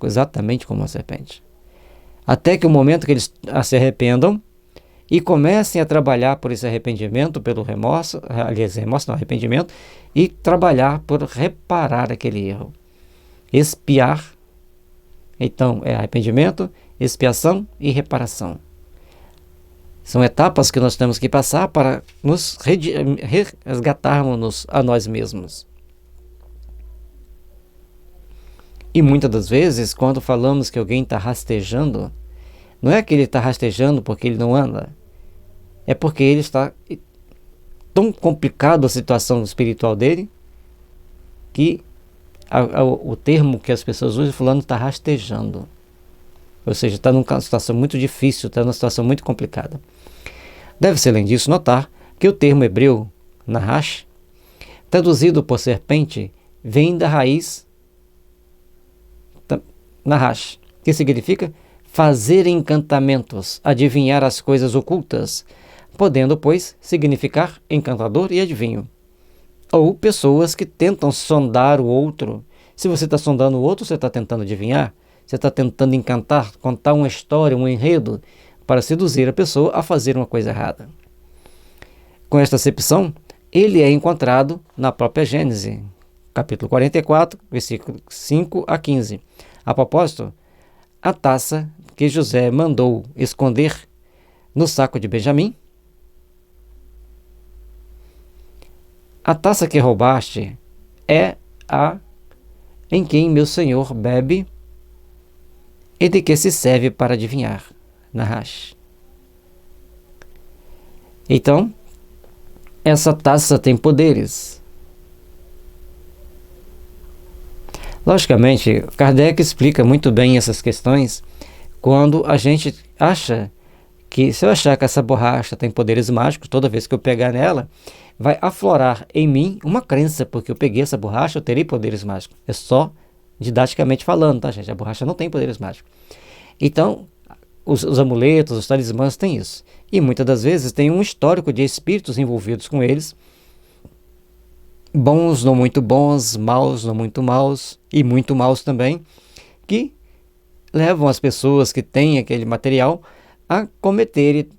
exatamente como a serpente. Até que o momento que eles se arrependam e comecem a trabalhar por esse arrependimento, pelo remorso, aliás, remorso não, arrependimento, e trabalhar por reparar aquele erro. Expiar, então, é arrependimento, expiação e reparação. São etapas que nós temos que passar para nos resgatarmos a nós mesmos. E muitas das vezes, quando falamos que alguém está rastejando, não é que ele está rastejando porque ele não anda, é porque ele está tão complicado a situação espiritual dele, que o termo que as pessoas usam, fulano está rastejando. Ou seja, está numa situação muito difícil, está numa situação muito complicada. Deve-se, além disso, notar que o termo hebreu, nahash, traduzido por serpente, vem da raiz nahash, que significa fazer encantamentos, adivinhar as coisas ocultas, podendo, pois, significar encantador e adivinho. Ou pessoas que tentam sondar o outro. Se você está sondando o outro, você está tentando adivinhar, você está tentando encantar, contar uma história, um enredo, para seduzir a pessoa a fazer uma coisa errada. Com esta acepção, ele é encontrado na própria Gênese, capítulo 44, versículo 5 a 15. A propósito, a taça que José mandou esconder no saco de Benjamim, a taça que roubaste é a em quem meu senhor bebe e de que se serve para adivinhar. Nahash. Então, essa taça tem poderes. Logicamente, Kardec explica muito bem essas questões quando a gente acha que, se eu achar que essa borracha tem poderes mágicos, toda vez que eu pegar nela, vai aflorar em mim uma crença, porque eu peguei essa borracha, eu terei poderes mágicos. É só didaticamente falando, tá, gente? A borracha não tem poderes mágicos. Então, os amuletos, os talismãs têm isso. E muitas das vezes tem um histórico de espíritos envolvidos com eles, bons, não muito bons, maus, não muito maus, e muito maus também, que levam as pessoas que têm aquele material a cometerem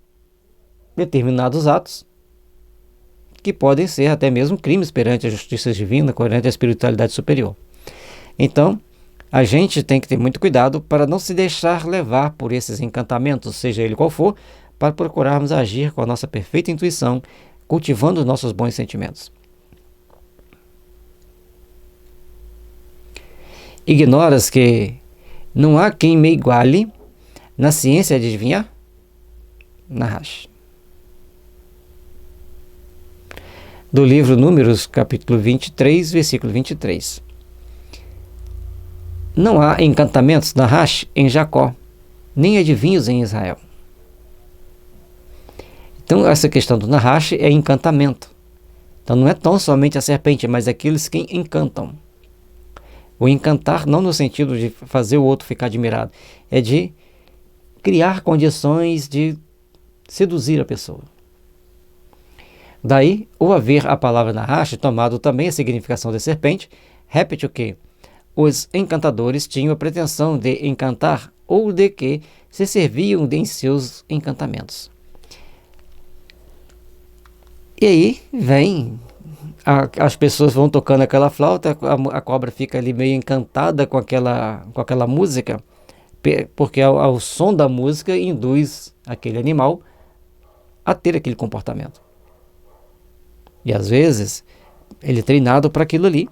determinados atos que podem ser até mesmo crimes perante a justiça divina, perante a espiritualidade superior. Então, a gente tem que ter muito cuidado para não se deixar levar por esses encantamentos, seja ele qual for, para procurarmos agir com a nossa perfeita intuição, cultivando os nossos bons sentimentos. Ignoras que não há quem me iguale na ciência de adivinhar? Nahash. Do livro Números, capítulo 23, versículo 23. Não há encantamentos Nahash em Jacó, nem adivinhos em Israel. Então, essa questão do Nahash é encantamento. Então, não é tão somente a serpente, mas aqueles que encantam. O encantar não no sentido de fazer o outro ficar admirado, é de criar condições de seduzir a pessoa. Daí, o haver a palavra Nahash tomado também a significação de serpente, repete o que os encantadores tinham a pretensão de encantar ou de que se serviam em seus encantamentos. E aí vem, as pessoas vão tocando aquela flauta, a cobra fica ali meio encantada com aquela música, porque ao som da música induz aquele animal a ter aquele comportamento. E às vezes ele é treinado para aquilo ali,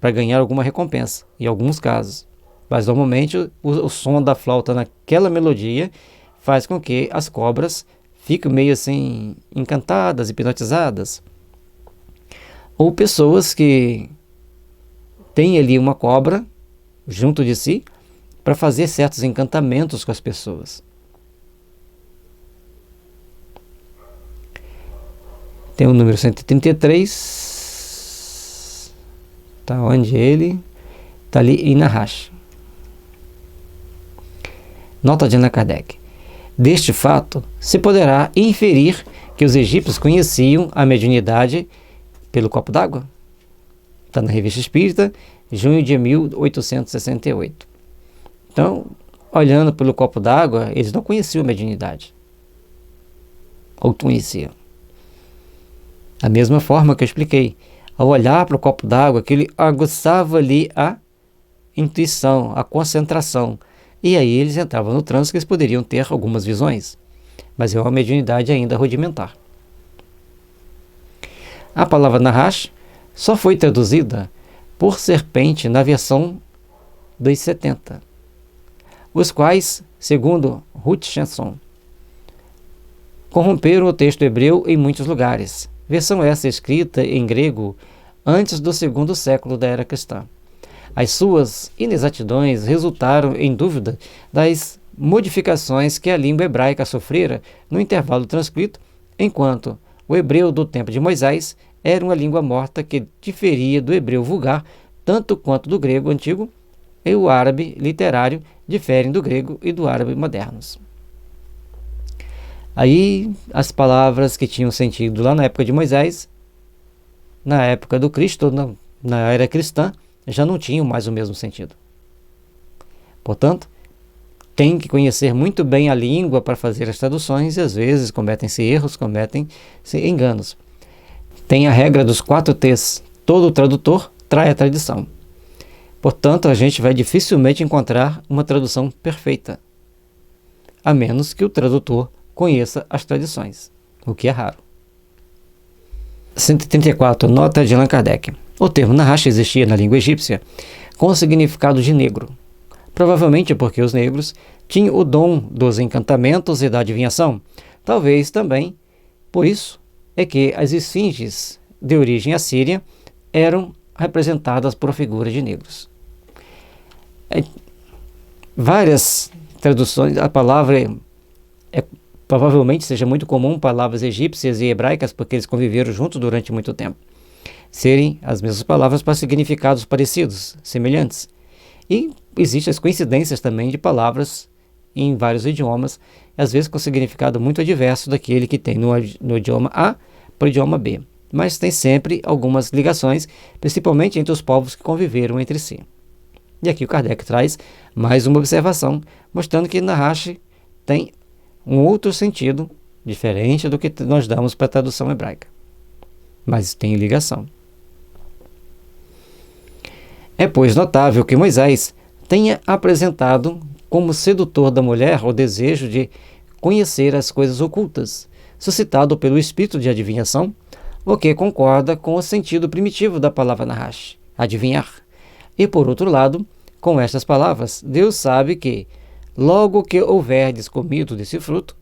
para ganhar alguma recompensa, em alguns casos. Mas normalmente o som da flauta naquela melodia faz com que as cobras fiquem meio assim encantadas, hipnotizadas. Ou pessoas que têm ali uma cobra junto de si para fazer certos encantamentos com as pessoas. Tem o número 133. Está onde ele? Está ali em Nahash. Nota de Allan Kardec. Deste fato, se poderá inferir que os egípcios conheciam a mediunidade pelo copo d'água. Está na Revista Espírita, junho de 1868. Então, olhando pelo copo d'água, eles não conheciam a mediunidade. Ou conheciam. Da mesma forma que eu expliquei, ao olhar para o copo d'água, que ele aguçava ali a intuição, a concentração. E aí eles entravam no trânsito, que eles poderiam ter algumas visões. Mas é uma mediunidade ainda rudimentar. A palavra Nahash só foi traduzida por serpente na versão dos 70, os quais, segundo Ruth Chanson, corromperam o texto hebreu em muitos lugares. Versão essa escrita em grego antes do 2º século da era cristã. As suas inexatidões resultaram em dúvida das modificações que a língua hebraica sofrera no intervalo transcrito, enquanto o hebreu do tempo de Moisés era uma língua morta que diferia do hebreu vulgar tanto quanto do grego antigo, e o árabe literário diferem do grego e do árabe modernos. Aí as palavras que tinham sentido lá na época de Moisés, na época do Cristo, na era cristã, já não tinham mais o mesmo sentido. Portanto, tem que conhecer muito bem a língua para fazer as traduções e às vezes cometem-se erros, cometem-se enganos. Tem a regra dos 4 T's. Todo tradutor trai a tradição. Portanto, a gente vai dificilmente encontrar uma tradução perfeita, a menos que o tradutor conheça as tradições, o que é raro. 134. Nota de Allan Kardec. O termo Nahash existia na língua egípcia com o significado de negro, provavelmente porque os negros tinham o dom dos encantamentos e da adivinhação. Talvez também por isso é que as esfinges de origem assíria eram representadas por figuras de negros. Várias traduções, a palavra provavelmente seja muito comum, palavras egípcias e hebraicas, porque eles conviveram juntos durante muito tempo, serem as mesmas palavras para significados parecidos, semelhantes. E existem as coincidências também de palavras em vários idiomas, às vezes com significado muito adverso daquele que tem no idioma A para o idioma B. Mas tem sempre algumas ligações, principalmente entre os povos que conviveram entre si. E aqui o Kardec traz mais uma observação, mostrando que Nahash tem um outro sentido, diferente do que nós damos para a tradução hebraica. Mas tem ligação. É, pois, notável que Moisés tenha apresentado como sedutor da mulher o desejo de conhecer as coisas ocultas, suscitado pelo espírito de adivinhação, o que concorda com o sentido primitivo da palavra Nahash, adivinhar. E, por outro lado, com estas palavras, Deus sabe que, logo que houverdes comido desse fruto,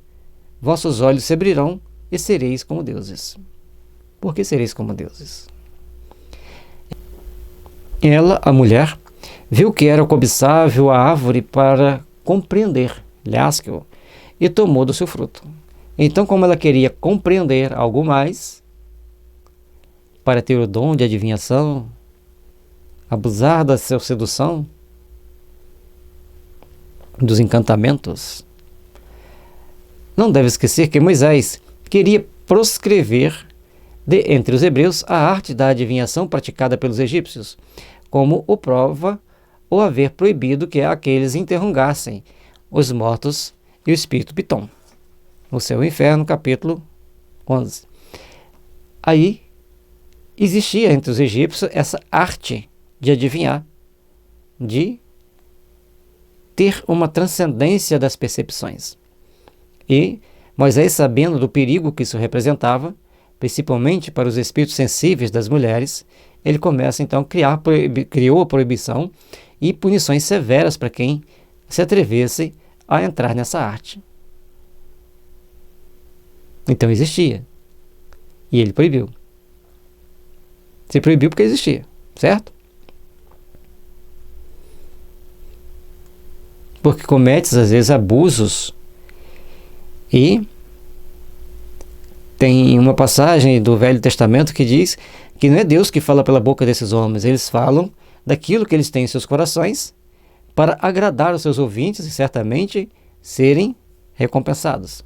vossos olhos se abrirão e sereis como deuses. Por que sereis como deuses? Ela, a mulher, viu que era cobiçável a árvore para compreender, Laskel, e tomou do seu fruto. Então, como ela queria compreender algo mais, para ter o dom de adivinhação, abusar da sua sedução, dos encantamentos. Não deve esquecer que Moisés queria proscrever entre os hebreus a arte da adivinhação praticada pelos egípcios, como o prova o haver proibido que aqueles interrogassem os mortos e o espírito Pitom. No Céu e Inferno, capítulo 11. Aí existia entre os egípcios essa arte de adivinhar, de ter uma transcendência das percepções. E Moisés, sabendo do perigo que isso representava, principalmente para os espíritos sensíveis das mulheres, ele começa então criou a proibição e punições severas para quem se atrevesse a entrar nessa arte. Então existia. E ele proibiu. Se proibiu porque existia, certo? Porque cometes às vezes abusos. E tem uma passagem do Velho Testamento que diz que não é Deus que fala pela boca desses homens, eles falam daquilo que eles têm em seus corações para agradar os seus ouvintes e certamente serem recompensados.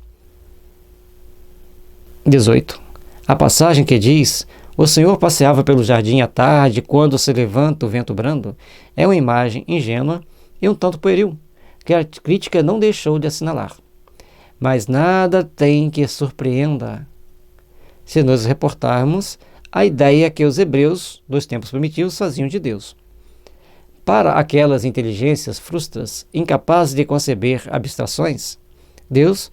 18. A passagem que diz: o Senhor passeava pelo jardim à tarde, quando se levanta o vento brando, é uma imagem ingênua e um tanto pueril, que a crítica não deixou de assinalar. Mas nada tem que surpreenda se nos reportarmos a ideia que os hebreus dos tempos primitivos faziam de Deus. Para aquelas inteligências frustras, incapazes de conceber abstrações, Deus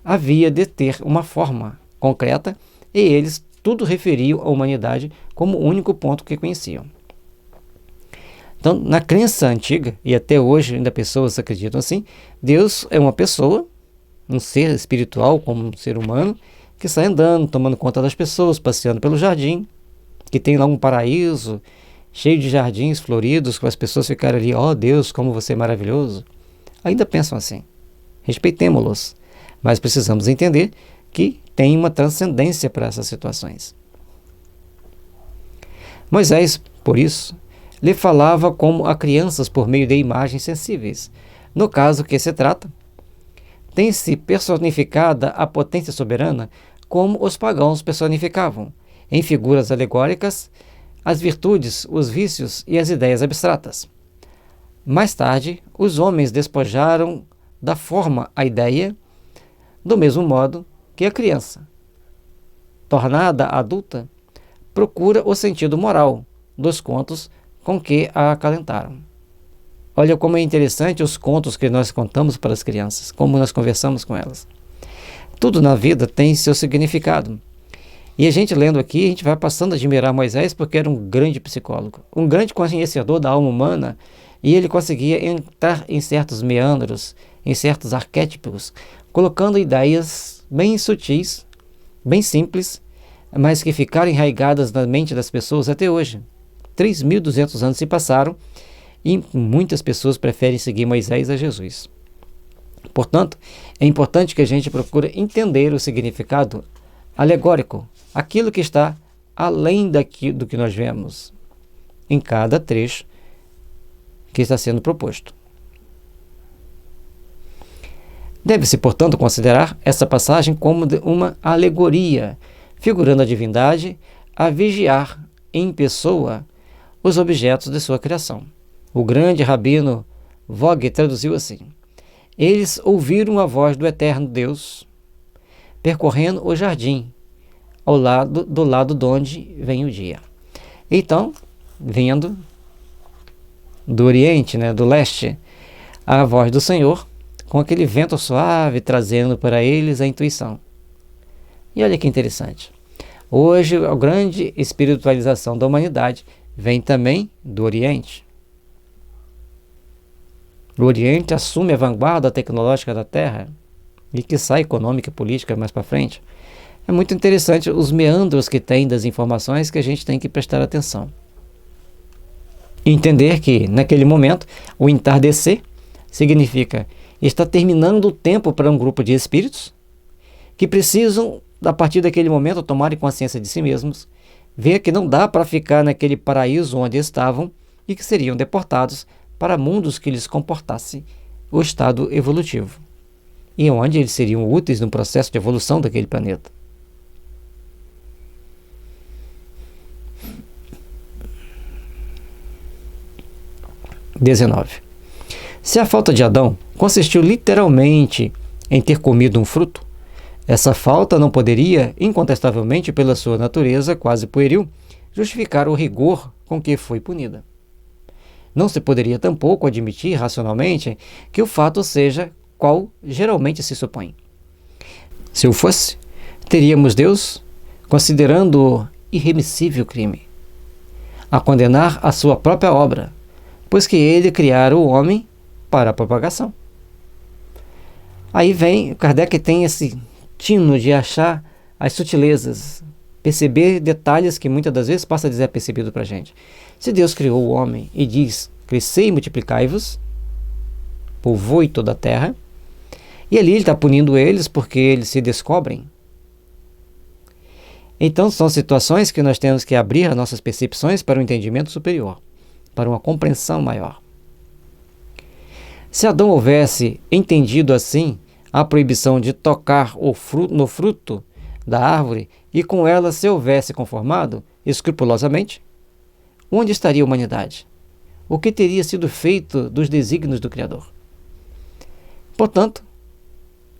havia de ter uma forma concreta e eles tudo referiam à humanidade como o único ponto que conheciam. Então, na crença antiga, e até hoje ainda pessoas acreditam assim, Deus é uma pessoa, um ser espiritual como um ser humano, que sai andando, tomando conta das pessoas, passeando pelo jardim, que tem lá um paraíso cheio de jardins floridos, para as pessoas ficarem ali: ó Deus, como você é maravilhoso. Ainda pensam assim. Respeitemo-los, mas precisamos entender que tem uma transcendência para essas situações. Moisés, por isso, lhe falava como a crianças por meio de imagens sensíveis. No caso que se trata, tem-se personificada a potência soberana como os pagãos personificavam, em figuras alegóricas, as virtudes, os vícios e as ideias abstratas. Mais tarde, os homens despojaram da forma a ideia, do mesmo modo que a criança, tornada adulta, procura o sentido moral dos contos com que a acalentaram. Olha como é interessante os contos que nós contamos para as crianças, como nós conversamos com elas. Tudo na vida tem seu significado. E a gente lendo aqui, a gente vai passando a admirar Moisés porque era um grande psicólogo, um grande conhecedor da alma humana, e ele conseguia entrar em certos meandros, em certos arquétipos, colocando ideias bem sutis, bem simples, mas que ficaram enraigadas na mente das pessoas até hoje. 3.200 anos se passaram e muitas pessoas preferem seguir Moisés a Jesus. Portanto, é importante que a gente procure entender o significado alegórico, aquilo que está além do que nós vemos em cada trecho que está sendo proposto. Deve-se, portanto, considerar essa passagem como uma alegoria, figurando a divindade a vigiar em pessoa os objetos de sua criação. O grande rabino Vogue traduziu assim: eles ouviram a voz do eterno Deus percorrendo o jardim, do lado de onde vem o dia. Então, vindo do Oriente, do Leste, a voz do Senhor, com aquele vento suave, trazendo para eles a intuição. E olha que interessante. Hoje, a grande espiritualização da humanidade vem também do Oriente. O Oriente assume a vanguarda tecnológica da Terra e que sai econômica e política mais para frente. É muito interessante os meandros que tem das informações que a gente tem que prestar atenção. Entender que, naquele momento, o entardecer significa está terminando o tempo para um grupo de espíritos que precisam, a partir daquele momento, tomarem consciência de si mesmos, ver que não dá para ficar naquele paraíso onde estavam e que seriam deportados para mundos que lhes comportasse o estado evolutivo, e onde eles seriam úteis no processo de evolução daquele planeta. Se a falta de Adão consistiu literalmente em ter comido um fruto, essa falta não poderia, incontestavelmente pela sua natureza quase pueril, justificar o rigor com que foi punida. Não se poderia tampouco admitir racionalmente que o fato seja qual geralmente se supõe. Se o fosse, teríamos Deus considerando-o irremissível crime, a condenar a sua própria obra, pois que ele criara o homem para a propagação. Aí vem, Kardec tem esse tino de achar as sutilezas, perceber detalhes que muitas das vezes passa desapercebido para a gente. Se Deus criou o homem e diz, crescei e multiplicai-vos, povoe toda a terra, e ali ele está punindo eles porque eles se descobrem. Então são situações que nós temos que abrir as nossas percepções para um entendimento superior, para uma compreensão maior. Se Adão houvesse entendido assim a proibição de tocar no fruto da árvore e com ela se houvesse conformado escrupulosamente, onde estaria a humanidade? O que teria sido feito dos desígnios do Criador? Portanto,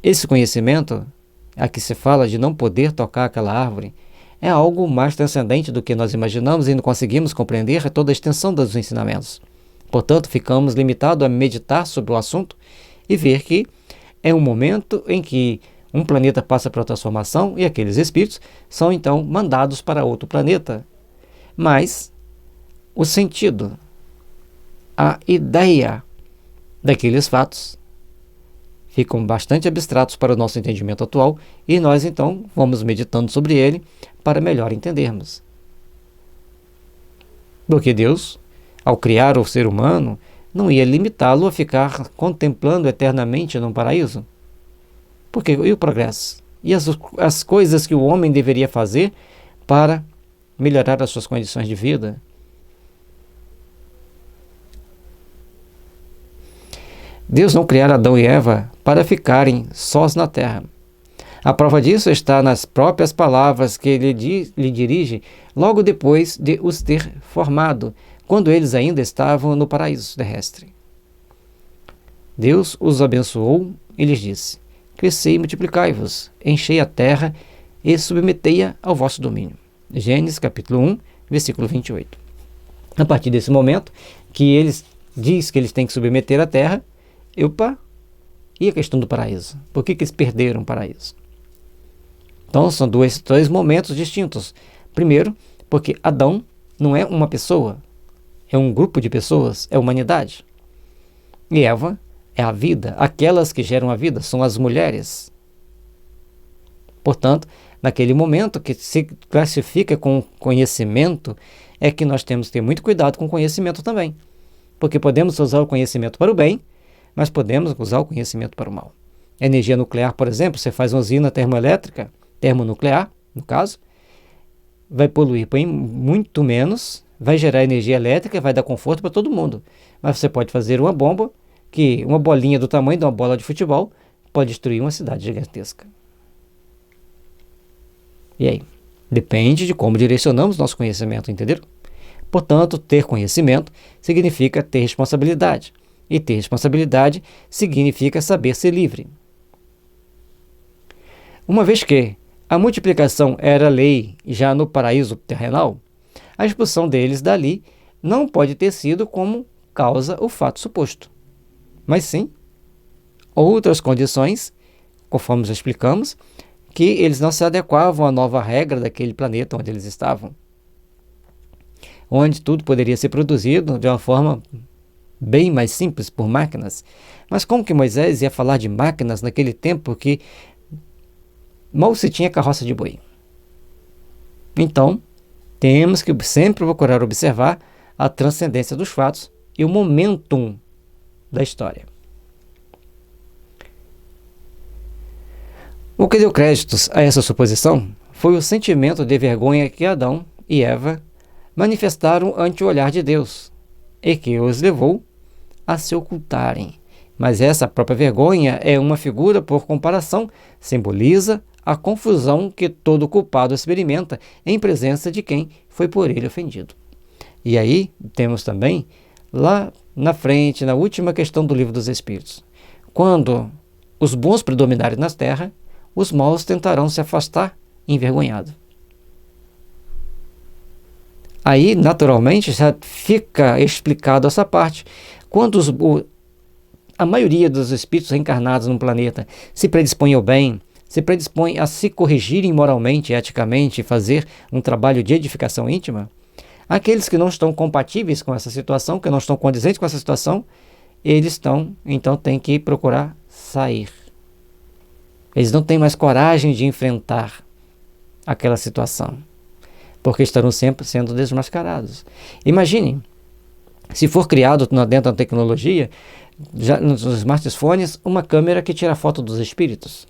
esse conhecimento, a que se fala de não poder tocar aquela árvore, é algo mais transcendente do que nós imaginamos e não conseguimos compreender toda a extensão dos ensinamentos. Portanto, ficamos limitados a meditar sobre o assunto e ver que é um momento em que um planeta passa por transformação e aqueles espíritos são então mandados para outro planeta. Mas o sentido, a ideia daqueles fatos ficam bastante abstratos para o nosso entendimento atual e nós então vamos meditando sobre ele para melhor entendermos. Porque Deus, ao criar o ser humano, não ia limitá-lo a ficar contemplando eternamente num paraíso. Porque e o progresso? E as coisas que o homem deveria fazer para melhorar as suas condições de vida? Deus não criara Adão e Eva para ficarem sós na terra. A prova disso está nas próprias palavras que ele lhe dirige logo depois de os ter formado, quando eles ainda estavam no paraíso terrestre. Deus os abençoou e lhes disse: crescei e multiplicai-vos, enchei a terra e submetei-a ao vosso domínio. Gênesis capítulo 1, versículo 28. A partir desse momento que eles diz que eles têm que submeter a terra, e a questão do paraíso? Por que eles perderam o paraíso? Então são dois momentos distintos. Primeiro, porque Adão não é uma pessoa, é um grupo de pessoas, é a humanidade. E Eva é a vida, aquelas que geram a vida são as mulheres. Portanto, naquele momento que se classifica com conhecimento, é que nós temos que ter muito cuidado com o conhecimento também. Porque podemos usar o conhecimento para o bem, mas podemos usar o conhecimento para o mal. A energia nuclear, por exemplo, você faz uma usina termoelétrica, termonuclear, no caso, vai poluir muito menos, vai gerar energia elétrica, vai dar conforto para todo mundo. Mas você pode fazer uma bomba, que uma bolinha do tamanho de uma bola de futebol pode destruir uma cidade gigantesca. E aí? Depende de como direcionamos nosso conhecimento, entenderam? Portanto, ter conhecimento significa ter responsabilidade. E ter responsabilidade significa saber ser livre. Uma vez que a multiplicação era lei já no paraíso terrenal, a expulsão deles dali não pode ter sido como causa o fato suposto, mas sim outras condições, conforme já explicamos, que eles não se adequavam à nova regra daquele planeta onde eles estavam, onde tudo poderia ser produzido de uma forma bem mais simples por máquinas. Mas como que Moisés ia falar de máquinas naquele tempo que mal se tinha carroça de boi? Então, temos que sempre procurar observar a transcendência dos fatos e o momentum da história. O que deu créditos a essa suposição foi o sentimento de vergonha que Adão e Eva manifestaram ante o olhar de Deus, e que os levou a se ocultarem. Mas essa própria vergonha é uma figura, por comparação, simboliza a confusão que todo culpado experimenta em presença de quem foi por ele ofendido. E aí temos também, lá na frente, na última questão do Livro dos Espíritos, quando os bons predominarem na terra, os maus tentarão se afastar envergonhados. Aí, naturalmente, já fica explicado essa parte. Quando a maioria dos espíritos reencarnados no planeta se predispõe ao bem, se predispõe a se corrigirem moralmente, eticamente, fazer um trabalho de edificação íntima, aqueles que não estão compatíveis com essa situação, que não estão condizentes com essa situação, então têm que procurar sair. Eles não têm mais coragem de enfrentar aquela situação, porque estarão sempre sendo desmascarados. Imaginem, se for criado dentro da tecnologia, já nos smartphones, uma câmera que tira foto dos espíritos,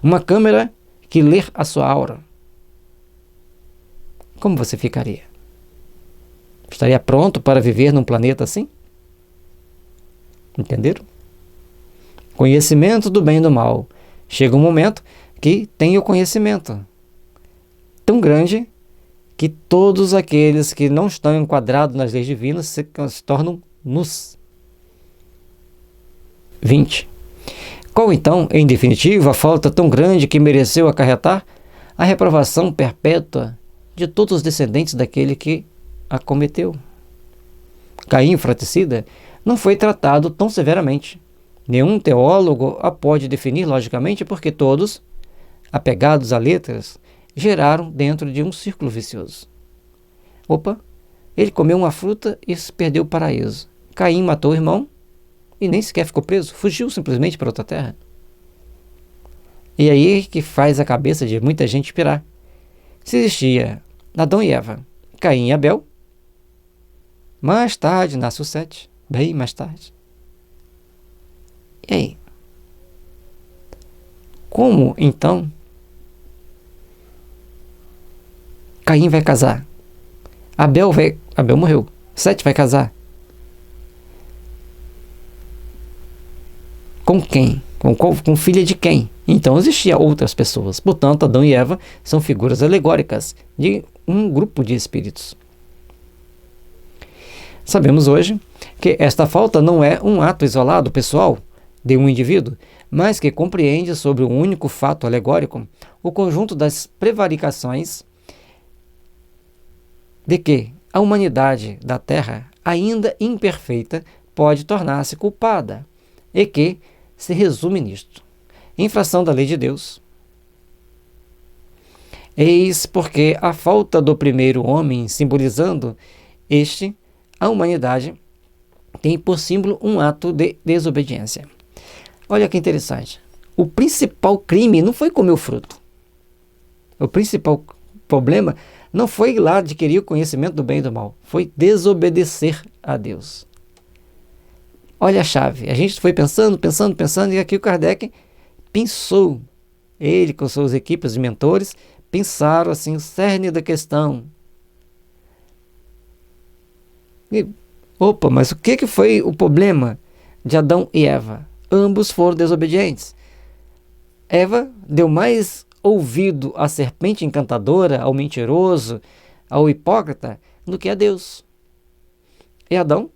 uma câmera que lê a sua aura. Como você ficaria? Estaria pronto para viver num planeta assim? Entenderam? Conhecimento do bem e do mal. Chega um momento que tem o conhecimento tão grande que todos aqueles que não estão enquadrados nas leis divinas se tornam nus. 20. Qual então, em definitivo, a falta tão grande que mereceu acarretar a reprovação perpétua de todos os descendentes daquele que a cometeu? Caim, fratricida, não foi tratado tão severamente. Nenhum teólogo a pode definir logicamente, porque todos, apegados a letras, geraram dentro de um círculo vicioso. Ele comeu uma fruta e perdeu o paraíso. Caim matou o irmão e nem sequer ficou preso, fugiu simplesmente para outra terra. E aí que faz a cabeça de muita gente pirar. Se existia Adão e Eva, Caim e Abel, mais tarde nasce o Sete, bem mais tarde. E aí? Como então Caim vai casar? Abel morreu. Sete vai casar? Com quem? Com filha de quem? Então existiam outras pessoas. Portanto, Adão e Eva são figuras alegóricas de um grupo de espíritos. Sabemos hoje que esta falta não é um ato isolado, pessoal, de um indivíduo, mas que compreende sobre um único fato alegórico o conjunto das prevaricações de que a humanidade da Terra, ainda imperfeita, pode tornar-se culpada, e que se resume nisto: infração da lei de Deus. Eis porque a falta do primeiro homem, simbolizando a humanidade, tem por símbolo um ato de desobediência. Olha que interessante. O principal crime não foi comer o fruto. O principal problema não foi ir lá adquirir o conhecimento do bem e do mal. Foi desobedecer a Deus. Olha a chave. A gente foi pensando, e aqui o Kardec pensou. Ele, com suas equipes de mentores, pensaram assim, o cerne da questão. Mas o que foi o problema de Adão e Eva? Ambos foram desobedientes. Eva deu mais ouvido à serpente encantadora, ao mentiroso, ao hipócrita, do que a Deus. E Adão,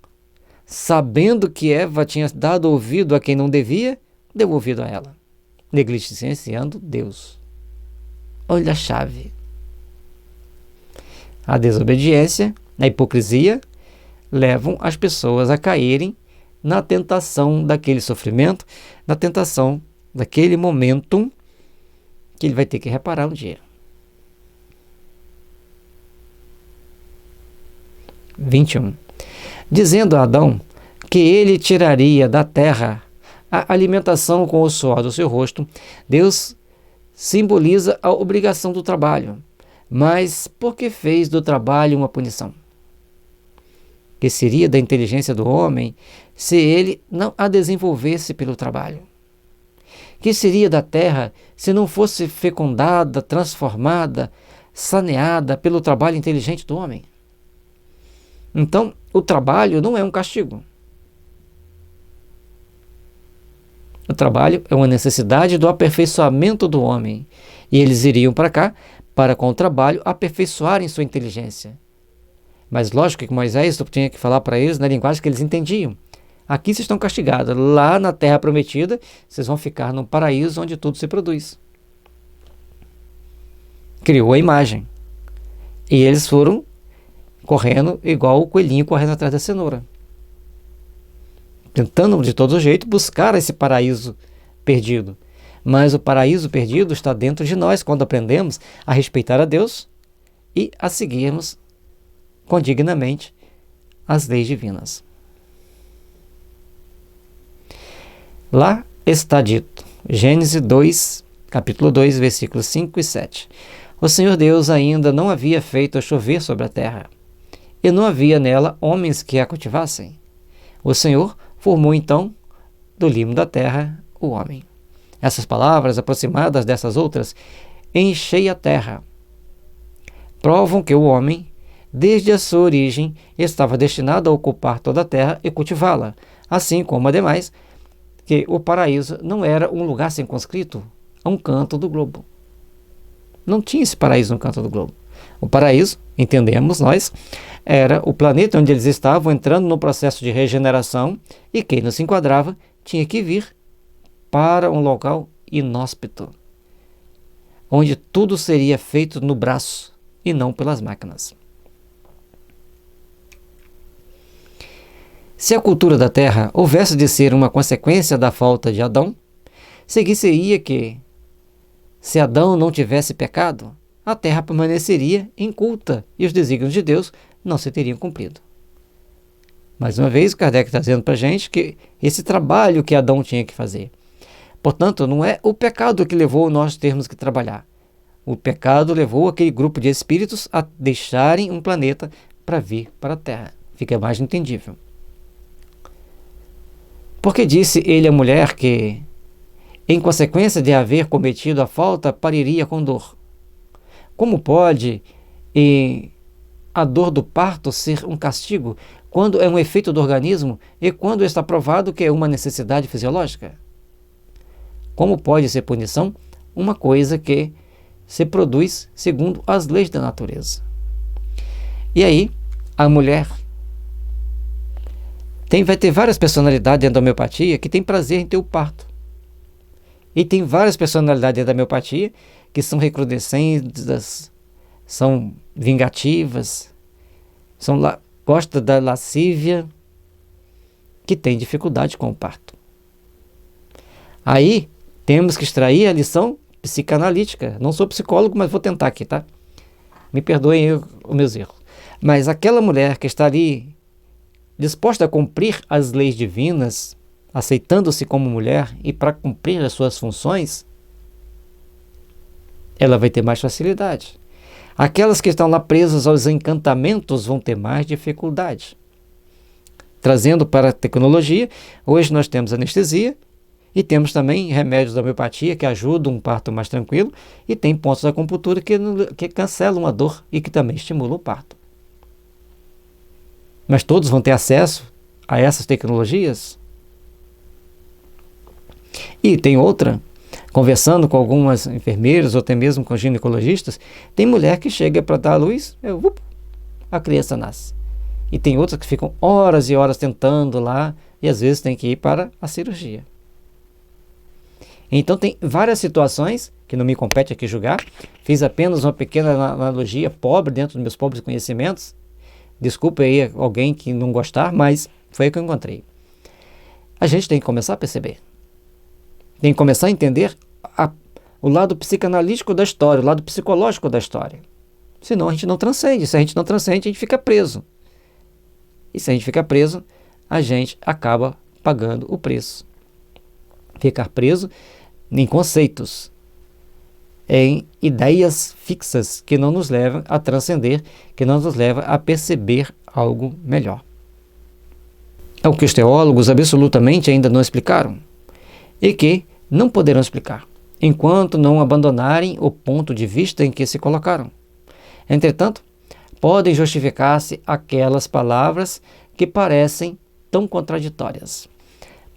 sabendo que Eva tinha dado ouvido a quem não devia, deu ouvido a ela, negligenciando Deus. Olha a chave. A desobediência, a hipocrisia, levam as pessoas a caírem na tentação daquele sofrimento, na tentação daquele momento que ele vai ter que reparar um dia. 21. Dizendo a Adão que ele tiraria da terra a alimentação com o suor do seu rosto, Deus simboliza a obrigação do trabalho, mas porque fez do trabalho uma punição? Que seria da inteligência do homem se ele não a desenvolvesse pelo trabalho? Que seria da terra se não fosse fecundada, transformada, saneada pelo trabalho inteligente do homem? Então, o trabalho não é um castigo. O trabalho é uma necessidade do aperfeiçoamento do homem. E eles iriam para cá para, com o trabalho, aperfeiçoarem sua inteligência. Mas lógico que Moisés tinha que falar para eles na linguagem que eles entendiam. Aqui vocês estão castigados. Lá na terra prometida, vocês vão ficar num paraíso onde tudo se produz. Criou a imagem. E eles foram correndo igual o coelhinho correndo atrás da cenoura. Tentando de todo jeito buscar esse paraíso perdido. Mas o paraíso perdido está dentro de nós quando aprendemos a respeitar a Deus e a seguirmos condignamente as leis divinas. Lá está dito, Gênesis 2, capítulo 2, versículos 5 e 7. O Senhor Deus ainda não havia feito chover sobre a terra, e não havia nela homens que a cultivassem. O Senhor formou então do limo da terra o homem. Essas palavras, aproximadas dessas outras, enchei a terra, provam que o homem, desde a sua origem, estava destinado a ocupar toda a terra e cultivá-la, assim como, ademais, que o paraíso não era um lugar circunscrito a um canto do globo. Não tinha esse paraíso no canto do globo. O paraíso, entendemos nós, era o planeta onde eles estavam entrando no processo de regeneração e quem não se enquadrava tinha que vir para um local inóspito, onde tudo seria feito no braço e não pelas máquinas. Se a cultura da terra houvesse de ser uma consequência da falta de Adão, seguir-se-ia que, se Adão não tivesse pecado, a terra permaneceria inculta e os desígnios de Deus não se teriam cumprido. Mais uma vez, Kardec está dizendo para a gente que esse trabalho que Adão tinha que fazer. Portanto, não é o pecado que levou nós termos que trabalhar. O pecado levou aquele grupo de espíritos a deixarem um planeta para vir para a terra. Fica mais entendível. Porque disse ele à mulher que, em consequência de haver cometido a falta, pariria com dor. Como pode a dor do parto ser um castigo quando é um efeito do organismo e quando está provado que é uma necessidade fisiológica? Como pode ser punição uma coisa que se produz segundo as leis da natureza? E aí, a mulher vai ter várias personalidades dentro da homeopatia que tem prazer em ter o parto. E tem várias personalidades dentro da homeopatia que são recrudescentes, são vingativas, gostam da lascívia, que tem dificuldade com o parto. Aí, temos que extrair a lição psicanalítica. Não sou psicólogo, mas vou tentar aqui, tá? Me perdoem os meus erros. Mas aquela mulher que está ali disposta a cumprir as leis divinas, aceitando-se como mulher e para cumprir as suas funções, ela vai ter mais facilidade. Aquelas que estão lá presas aos encantamentos vão ter mais dificuldade. Trazendo para a tecnologia, hoje nós temos anestesia e temos também remédios da homeopatia que ajudam um parto mais tranquilo e tem pontos da acupuntura que cancelam a dor e que também estimulam o parto. Mas todos vão ter acesso a essas tecnologias? E tem outra, conversando com algumas enfermeiras ou até mesmo com ginecologistas, tem mulher que chega para dar à luz, a criança nasce. E tem outras que ficam horas e horas tentando lá e às vezes tem que ir para a cirurgia. Então tem várias situações que não me compete aqui julgar. Fiz apenas uma pequena analogia pobre dentro dos meus pobres conhecimentos. Desculpe aí alguém que não gostar, mas foi o que eu encontrei. A gente tem que começar a perceber. Tem que começar a entender o lado psicanalítico da história, o lado psicológico da história. Senão a gente não transcende. Se a gente não transcende, a gente fica preso. E se a gente fica preso, a gente acaba pagando o preço. Ficar preso em conceitos, em ideias fixas que não nos levam a transcender, que não nos levam a perceber algo melhor. É o que os teólogos absolutamente ainda não explicaram e que não poderão explicar, enquanto não abandonarem o ponto de vista em que se colocaram. Entretanto, podem justificar-se aquelas palavras que parecem tão contraditórias.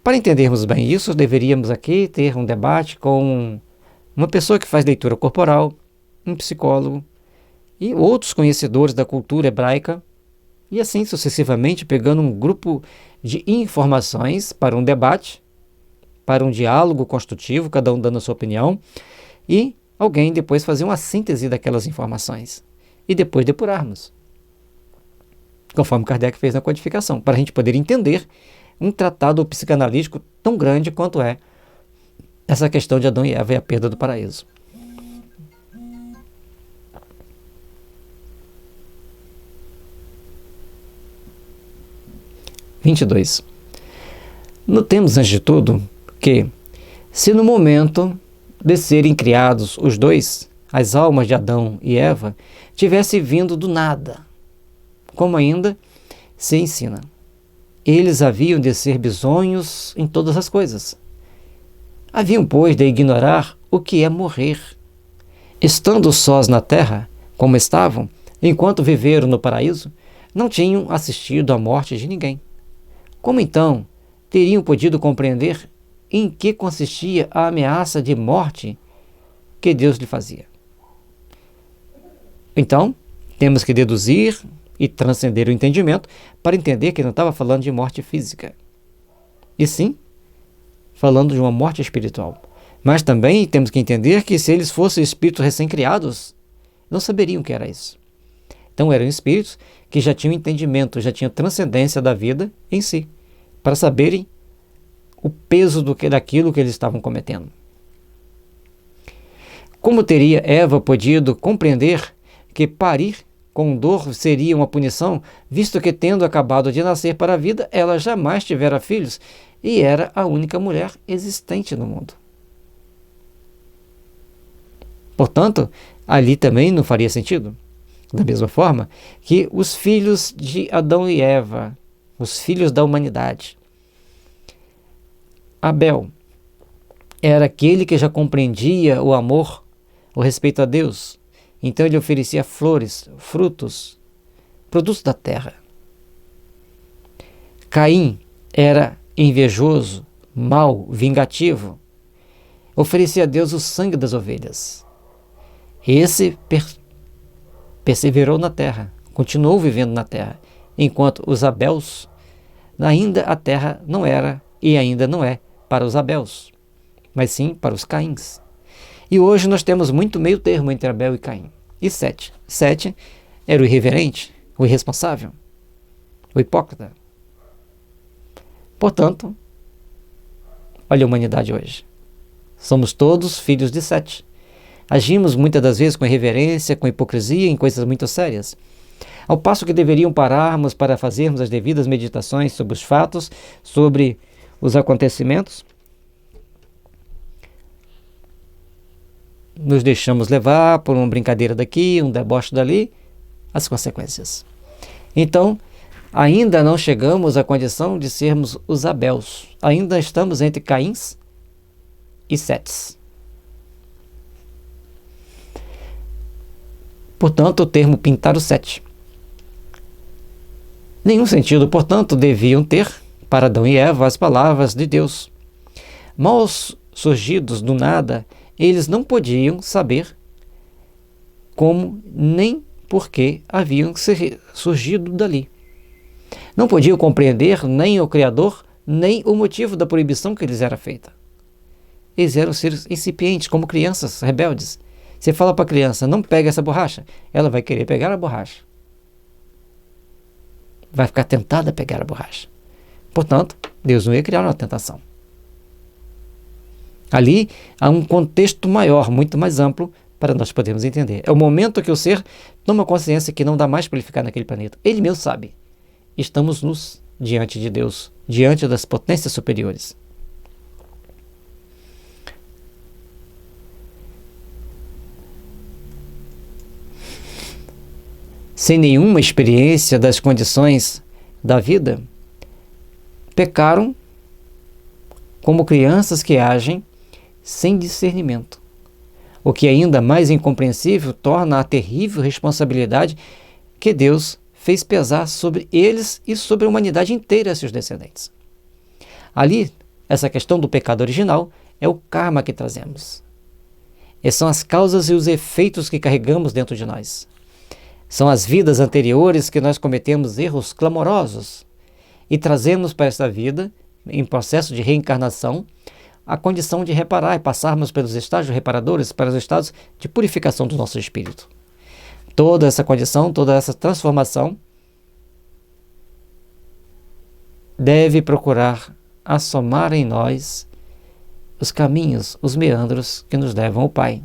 Para entendermos bem isso, deveríamos aqui ter um debate com uma pessoa que faz leitura corporal, um psicólogo e outros conhecedores da cultura hebraica, e assim sucessivamente, pegando um grupo de informações para um debate, para um diálogo construtivo, cada um dando a sua opinião, e alguém depois fazer uma síntese daquelas informações e depois depurarmos, conforme Kardec fez na codificação, para a gente poder entender um tratado psicanalítico tão grande quanto é essa questão de Adão e Eva e a perda do paraíso. (22) Notemos, antes de tudo, que, se no momento de serem criados os dois, as almas de Adão e Eva, tivesse vindo do nada, como ainda se ensina, eles haviam de ser bisonhos em todas as coisas. Haviam, pois, de ignorar o que é morrer. Estando sós na terra, como estavam, enquanto viveram no paraíso, não tinham assistido à morte de ninguém. Como então teriam podido compreender em que consistia a ameaça de morte que Deus lhe fazia? Então, temos que deduzir e transcender o entendimento para entender que não estava falando de morte física, e sim falando de uma morte espiritual. Mas também temos que entender que se eles fossem espíritos recém-criados, não saberiam o que era isso. Então eram espíritos que já tinham entendimento, já tinham transcendência da vida em si, para saberem o peso daquilo que eles estavam cometendo. Como teria Eva podido compreender que parir com dor seria uma punição, visto que, tendo acabado de nascer para a vida, ela jamais tivera filhos e era a única mulher existente no mundo? Portanto, ali também não faria sentido. Da mesma forma que os filhos de Adão e Eva, os filhos da humanidade. Abel era aquele que já compreendia o amor, o respeito a Deus. Então ele oferecia flores, frutos, produtos da terra. Caim era invejoso, mau, vingativo. Oferecia a Deus o sangue das ovelhas. Esse perseverou na terra, continuou vivendo na terra, enquanto os Abels, ainda a terra não era e ainda não é para os Abels, mas sim para os Caíns. E hoje nós temos muito meio termo entre Abel e Caim. E Sete? Sete era o irreverente, o irresponsável, o hipócrita. Portanto, olha a humanidade hoje. Somos todos filhos de Sete. Agimos muitas das vezes com irreverência, com hipocrisia, em coisas muito sérias. Ao passo que deveriam pararmos para fazermos as devidas meditações sobre os fatos, sobre os acontecimentos, nos deixamos levar por uma brincadeira daqui, um deboche dali, as consequências. Então, ainda não chegamos à condição de sermos os Abels. Ainda estamos entre Caíns e Setes. Portanto, o termo pintar o sete. Nenhum sentido, portanto, deviam ter para Adão e Eva as palavras de Deus. Mal surgidos do nada, eles não podiam saber como nem por que haviam surgido dali. Não podiam compreender nem o Criador, nem o motivo da proibição que lhes era feita. Eles eram seres incipientes, como crianças rebeldes. Você fala para a criança, não pega essa borracha, ela vai querer pegar a borracha. Vai ficar tentada a pegar a borracha. Portanto, Deus não ia criar uma tentação. Ali há um contexto maior, muito mais amplo, para nós podermos entender. É o momento que o ser toma consciência que não dá mais para ele ficar naquele planeta. Ele mesmo sabe. Estamos nus diante de Deus, diante das potências superiores. Sem nenhuma experiência das condições da vida, pecaram como crianças que agem sem discernimento. O que ainda mais incompreensível torna a terrível responsabilidade que Deus fez pesar sobre eles e sobre a humanidade inteira, seus descendentes. Ali, essa questão do pecado original é o karma que trazemos. E são as causas e os efeitos que carregamos dentro de nós. São as vidas anteriores que nós cometemos erros clamorosos e trazemos para esta vida, em processo de reencarnação, a condição de reparar e passarmos pelos estágios reparadores para os estados de purificação do nosso espírito. Toda essa condição, toda essa transformação deve procurar assomar em nós os caminhos, os meandros que nos levam ao Pai,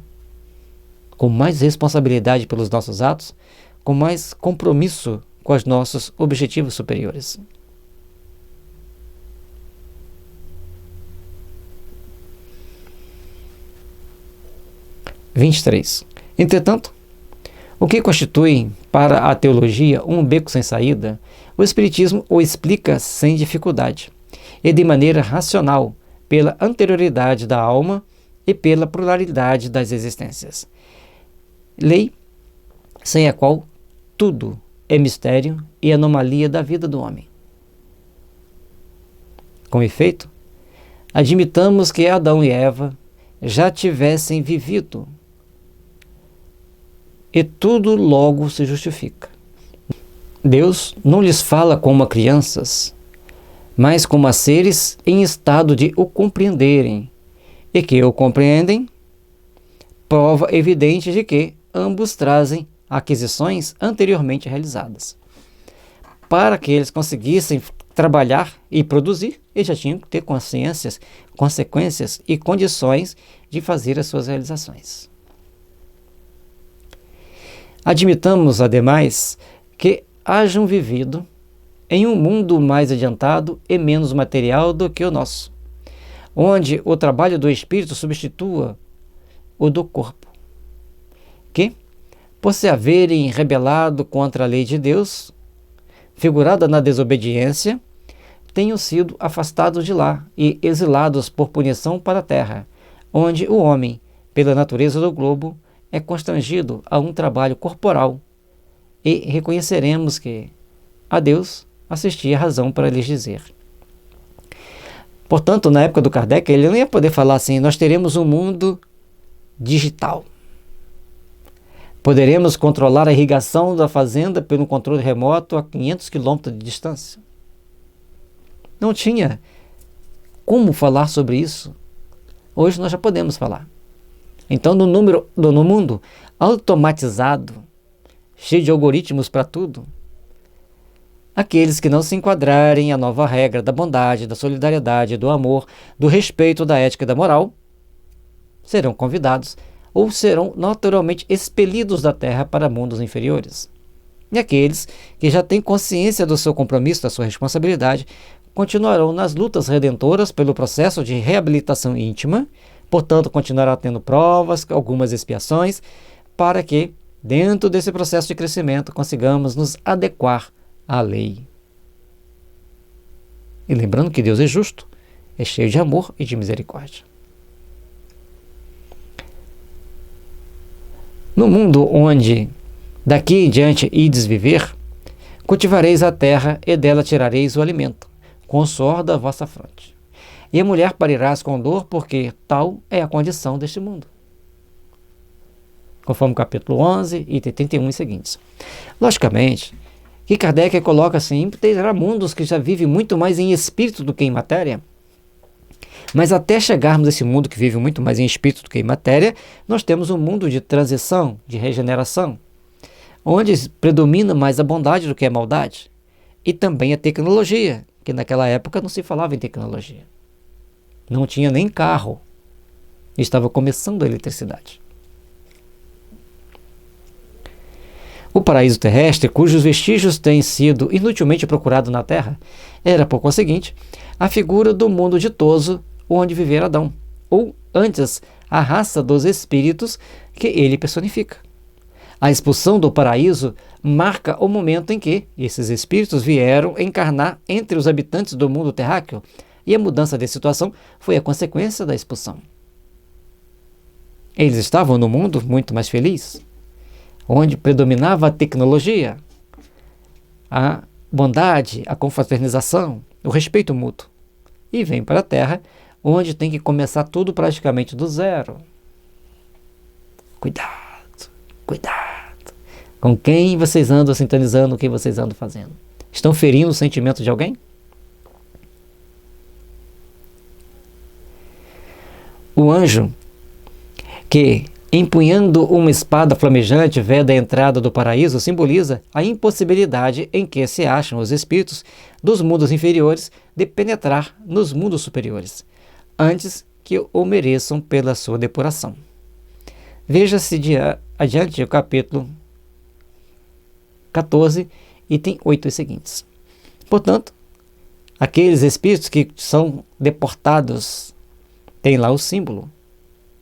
com mais responsabilidade pelos nossos atos, com mais compromisso com os nossos objetivos superiores. Entretanto, o que constitui para a teologia um beco sem saída, o Espiritismo o explica sem dificuldade e de maneira racional, pela anterioridade da alma e pela pluralidade das existências. Lei sem a qual tudo é mistério e anomalia da vida do homem. Com efeito, admitamos que Adão e Eva já tivessem vivido e tudo logo se justifica. Deus não lhes fala como a crianças, mas como a seres em estado de o compreenderem, e que o compreendem, prova evidente de que ambos trazem aquisições anteriormente realizadas. Para que eles conseguissem trabalhar e produzir, eles já tinham que ter consciências, consequências e condições de fazer as suas realizações. Admitamos, ademais, que hajam vivido em um mundo mais adiantado e menos material do que o nosso, onde o trabalho do espírito substitua o do corpo, que, por se haverem rebelado contra a lei de Deus, figurada na desobediência, tenham sido afastados de lá e exilados por punição para a terra, onde o homem, pela natureza do globo, é constrangido a um trabalho corporal, e reconheceremos que a Deus assistia a razão para lhes dizer. Portanto, na época do Kardec, ele não ia poder falar assim: nós teremos um mundo digital. Poderemos controlar a irrigação da fazenda pelo controle remoto a 500 quilômetros de distância. Não tinha como falar sobre isso. Hoje nós já podemos falar. Então, no mundo automatizado, cheio de algoritmos para tudo, aqueles que não se enquadrarem à nova regra da bondade, da solidariedade, do amor, do respeito, da ética e da moral, serão convidados ou serão naturalmente expelidos da Terra para mundos inferiores. E aqueles que já têm consciência do seu compromisso, da sua responsabilidade, continuarão nas lutas redentoras pelo processo de reabilitação íntima, portanto, continuará tendo provas, algumas expiações, para que, dentro desse processo de crescimento, consigamos nos adequar à lei. E lembrando que Deus é justo, é cheio de amor e de misericórdia. No mundo onde daqui em diante ides viver, cultivareis a terra e dela tirareis o alimento, com o suor da vossa fronte. E a mulher parirás com dor, porque tal é a condição deste mundo. Conforme o capítulo 11, item 31 e seguintes. Logicamente, que Kardec coloca assim: terá mundos que já vivem muito mais em espírito do que em matéria. Mas até chegarmos a esse mundo que vive muito mais em espírito do que em matéria, nós temos um mundo de transição, de regeneração, onde predomina mais a bondade do que a maldade. E também a tecnologia, que naquela época não se falava em tecnologia. Não tinha nem carro. Estava começando a eletricidade. O paraíso terrestre, cujos vestígios têm sido inutilmente procurados na Terra, era, por conseguinte, a figura do mundo ditoso onde vivera Adão, ou, antes, a raça dos espíritos que ele personifica. A expulsão do paraíso marca o momento em que esses espíritos vieram encarnar entre os habitantes do mundo terráqueo, e a mudança de situação foi a consequência da expulsão. Eles estavam no mundo muito mais feliz, onde predominava a tecnologia, a bondade, a confraternização, o respeito mútuo. E vem para a Terra, onde tem que começar tudo praticamente do zero. Cuidado, cuidado. Com quem vocês andam sintonizando, o que vocês andam fazendo? Estão ferindo o sentimento de alguém? O anjo que, empunhando uma espada flamejante, veda a entrada do paraíso, simboliza a impossibilidade em que se acham os espíritos dos mundos inferiores de penetrar nos mundos superiores, antes que o mereçam pela sua depuração. Veja-se adiante o capítulo 14, item 8 e seguintes. Portanto, aqueles espíritos que são deportados têm lá o símbolo,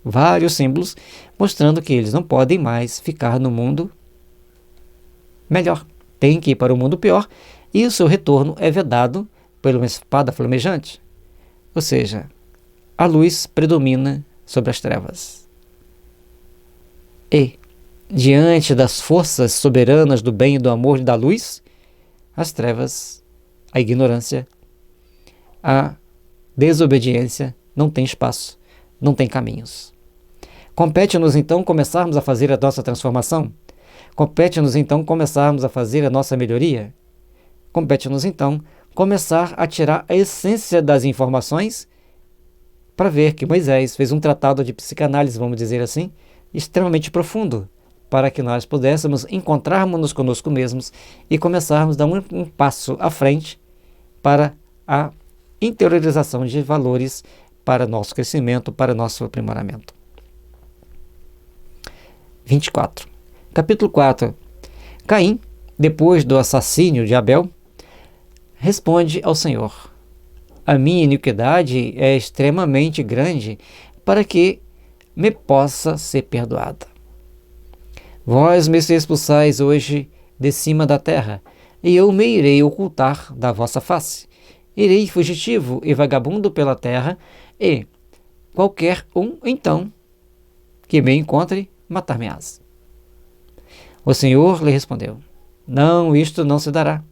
vários símbolos, mostrando que eles não podem mais ficar no mundo melhor. Tem que ir para o mundo pior, e o seu retorno é vedado por uma espada flamejante. Ou seja, a luz predomina sobre as trevas. E, diante das forças soberanas do bem e do amor e da luz, as trevas, a ignorância, a desobediência não tem espaço, não tem caminhos. Compete-nos então começarmos a fazer a nossa transformação? Compete-nos então começarmos a fazer a nossa melhoria? Compete-nos então começar a tirar a essência das informações para ver que Moisés fez um tratado de psicanálise, vamos dizer assim, extremamente profundo, para que nós pudéssemos encontrarmos-nos conosco mesmos e começarmos a dar um passo à frente para a interiorização de valores para nosso crescimento, para nosso aprimoramento. 24. Capítulo 4. Caim, depois do assassínio de Abel, responde ao Senhor: a minha iniquidade é extremamente grande para que me possa ser perdoada. Vós me expulsais hoje de cima da terra, e eu me irei ocultar da vossa face. Irei fugitivo e vagabundo pela terra, e qualquer um, então, que me encontre, matar-me-ás. O Senhor lhe respondeu: não, isto não se dará,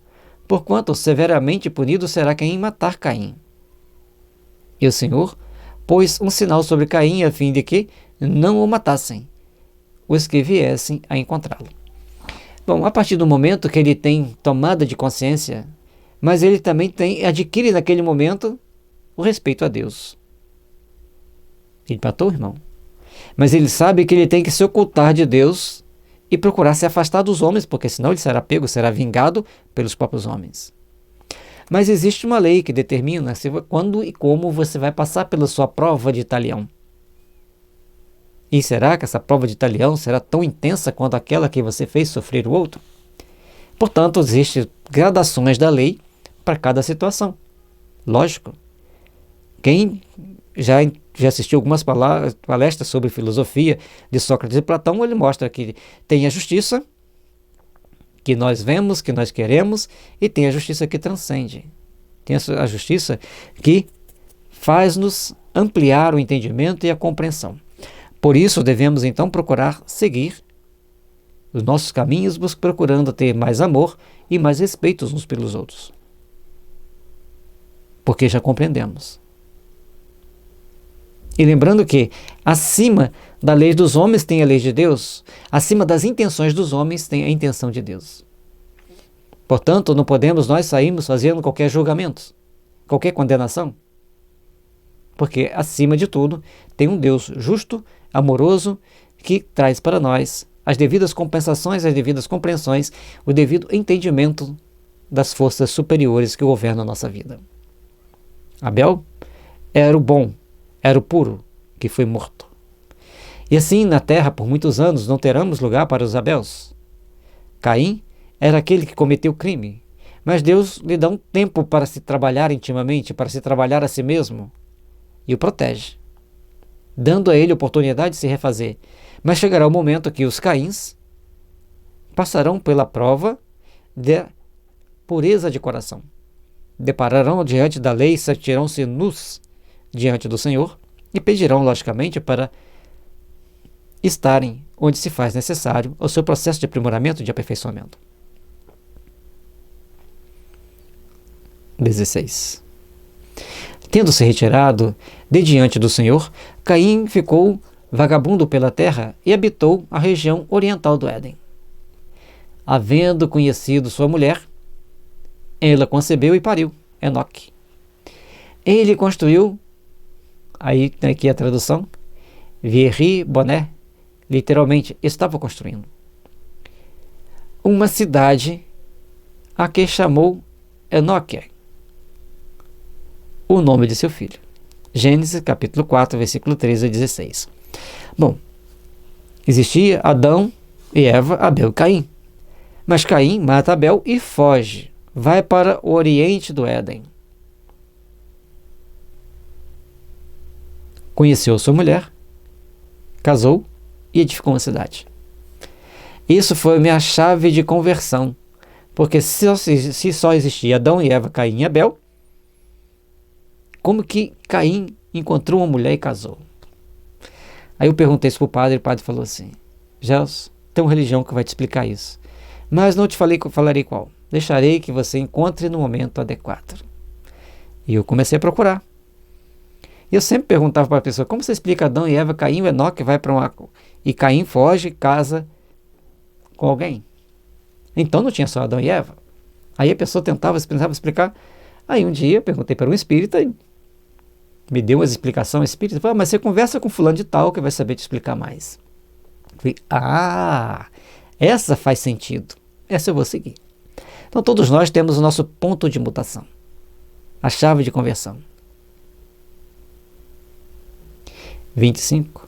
porquanto severamente punido será quem matar Caim. E o Senhor pôs um sinal sobre Caim, a fim de que não o matassem os que viessem a encontrá-lo. Bom, a partir do momento que ele tem tomada de consciência, mas ele também adquire naquele momento o respeito a Deus. Ele matou o irmão, mas ele sabe que ele tem que se ocultar de Deus e procurar se afastar dos homens, porque senão ele será pego, será vingado pelos próprios homens. Mas existe uma lei que determina quando e como você vai passar pela sua prova de talião. E será que essa prova de talião será tão intensa quanto aquela que você fez sofrer o outro? Portanto, existem gradações da lei para cada situação. Lógico. Quem já assistiu algumas palestras sobre filosofia de Sócrates e Platão, ele mostra que tem a justiça que nós vemos, que nós queremos, e tem a justiça que transcende. Tem a justiça que faz-nos ampliar o entendimento e a compreensão. Por isso, devemos então procurar seguir os nossos caminhos, procurando ter mais amor e mais respeito uns pelos outros. Porque já compreendemos. E lembrando que, acima da lei dos homens tem a lei de Deus, acima das intenções dos homens tem a intenção de Deus. Portanto, não podemos nós sairmos fazendo qualquer julgamento, qualquer condenação. Porque, acima de tudo, tem um Deus justo, amoroso, que traz para nós as devidas compensações, as devidas compreensões, o devido entendimento das forças superiores que governam a nossa vida. Abel era o bom, era o puro, que foi morto. E assim, na terra, por muitos anos, não teremos lugar para os Abels. Caim era aquele que cometeu crime, mas Deus lhe dá um tempo para se trabalhar intimamente, para se trabalhar a si mesmo, e o protege, dando a ele a oportunidade de se refazer. Mas chegará o momento que os Caíns passarão pela prova de pureza de coração. Depararão diante da lei, sentirão-se nus diante do Senhor e pedirão, logicamente, para estarem onde se faz necessário o seu processo de aprimoramento e de aperfeiçoamento. 16. Tendo-se retirado de diante do Senhor, Caim ficou vagabundo pela terra e habitou a região oriental do Éden. Havendo conhecido sua mulher, ela concebeu e pariu Enoque. Ele construiu, aí tem aqui a tradução, Vieri Boné, literalmente estava construindo, uma cidade a que chamou Enoque, o nome de seu filho. Gênesis capítulo 4, versículo 13 a 16. Bom, existia Adão e Eva, Abel e Caim. Mas Caim mata Abel e foge, vai para o oriente do Éden. Conheceu sua mulher, casou e edificou uma cidade. Isso foi minha chave de conversão, porque se só existia Adão e Eva, Caim e Abel, como que Caim encontrou uma mulher e casou? Aí eu perguntei isso para o padre, e o padre falou assim: Gelson, tem uma religião que vai te explicar isso, mas não te falarei qual. Deixarei que você encontre no momento adequado. E eu comecei a procurar. E eu sempre perguntava para a pessoa: como você explica Adão e Eva, Caim e Enoque vai para uma... e Caim foge e casa com alguém? Então não tinha só Adão e Eva. Aí a pessoa tentava explicar. Aí um dia eu perguntei para um espírita e me deu uma explicação espírita. Falei: mas você conversa com fulano de tal que vai saber te explicar mais. Falei: essa faz sentido. Essa eu vou seguir. Então todos nós temos o nosso ponto de mutação, a chave de conversão. 25.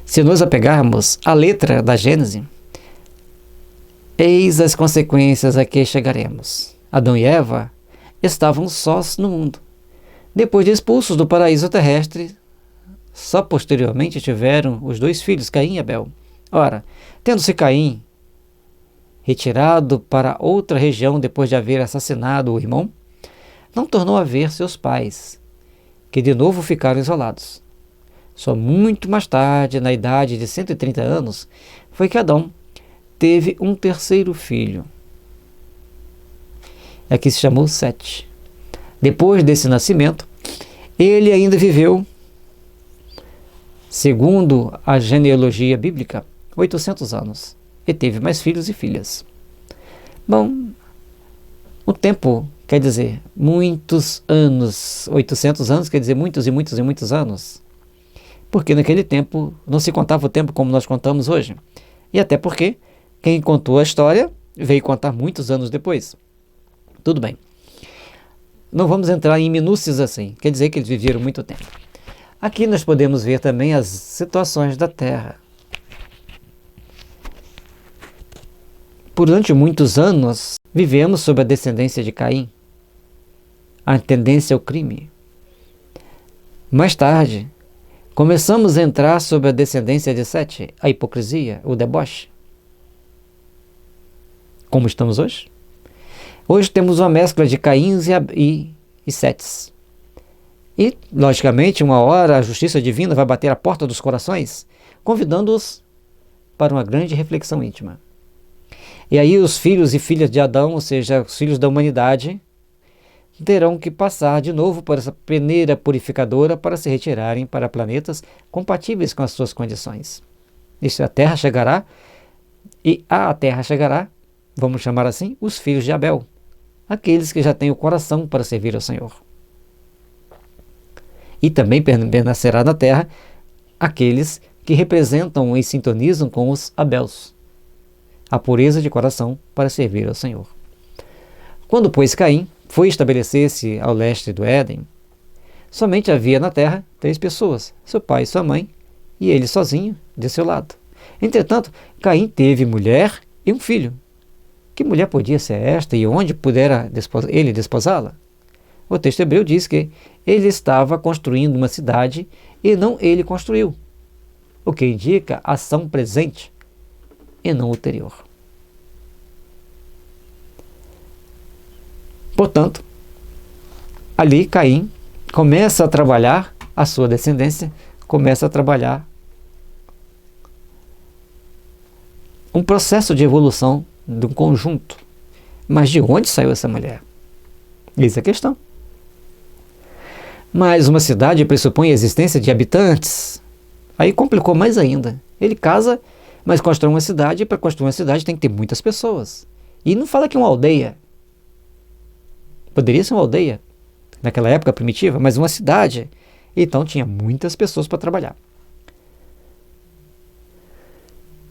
Se nos apegarmos à letra da Gênese, eis as consequências a que chegaremos. Adão e Eva estavam sós no mundo. Depois de expulsos do paraíso terrestre, só posteriormente tiveram os dois filhos, Caim e Abel. Ora, tendo-se Caim retirado para outra região depois de haver assassinado o irmão, não tornou a ver seus pais, que de novo ficaram isolados. Só muito mais tarde, na idade de 130 anos, foi que Adão teve um terceiro filho. Aqui se chamou Sete. Depois desse nascimento, ele ainda viveu, segundo a genealogia bíblica, 800 anos. E teve mais filhos e filhas. Bom, o tempo quer dizer muitos anos. 800 anos quer dizer muitos e muitos e muitos anos. Porque naquele tempo não se contava o tempo como nós contamos hoje. E até porque quem contou a história veio contar muitos anos depois. Tudo bem. Não vamos entrar em minúcias assim. Quer dizer que eles viveram muito tempo. Aqui nós podemos ver também as situações da Terra. Durante muitos anos, vivemos sob a descendência de Caim, a tendência ao crime. Mais tarde, começamos a entrar sob a descendência de Sete, a hipocrisia, o deboche. Como estamos hoje? Hoje temos uma mescla de Caíns e Setes. E, logicamente, uma hora a justiça divina vai bater à porta dos corações, convidando-os para uma grande reflexão íntima. E aí os filhos e filhas de Adão, ou seja, os filhos da humanidade, terão que passar de novo por essa peneira purificadora para se retirarem para planetas compatíveis com as suas condições. Isso, a Terra chegará, e à Terra chegará, vamos chamar assim, os filhos de Abel, aqueles que já têm o coração para servir ao Senhor. E também nascerá na Terra aqueles que representam e sintonizam com os Abels, a pureza de coração para servir ao Senhor. Quando, pois, Caim foi estabelecer-se ao leste do Éden, somente havia na terra 3 pessoas, seu pai e sua mãe, e ele sozinho de seu lado. Entretanto, Caim teve mulher e um filho. Que mulher podia ser esta e onde pudera ele desposá-la? O texto hebreu diz que ele estava construindo uma cidade e não ele construiu, o que indica ação presente e não ulterior. Portanto, ali Caim começa a trabalhar, a sua descendência começa a trabalhar um processo de evolução de um conjunto. Mas de onde saiu essa mulher? Eis a questão. Mas uma cidade pressupõe a existência de habitantes. Aí complicou mais ainda. Ele casa, mas constrói uma cidade, e para construir uma cidade tem que ter muitas pessoas. E não fala que é uma aldeia. Poderia ser uma aldeia, naquela época primitiva, mas uma cidade. Então tinha muitas pessoas para trabalhar.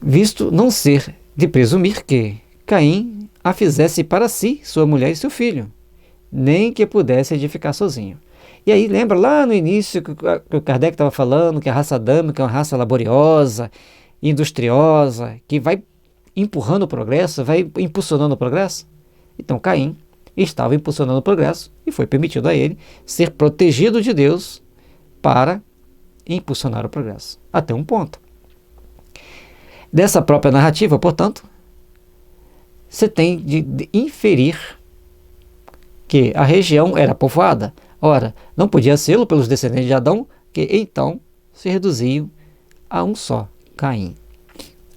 Visto não ser de presumir que Caim a fizesse para si, sua mulher e seu filho, nem que pudesse edificar sozinho. E aí lembra lá no início que o Kardec estava falando que a raça adâmica é uma raça laboriosa, industriosa, que vai empurrando o progresso, vai impulsionando o progresso? Então Caim estava impulsionando o progresso e foi permitido a ele ser protegido de Deus para impulsionar o progresso. Até um ponto. Dessa própria narrativa, portanto, você tem de inferir que a região era povoada. Ora, não podia ser pelos descendentes de Adão, que então se reduziam a um só, Caim.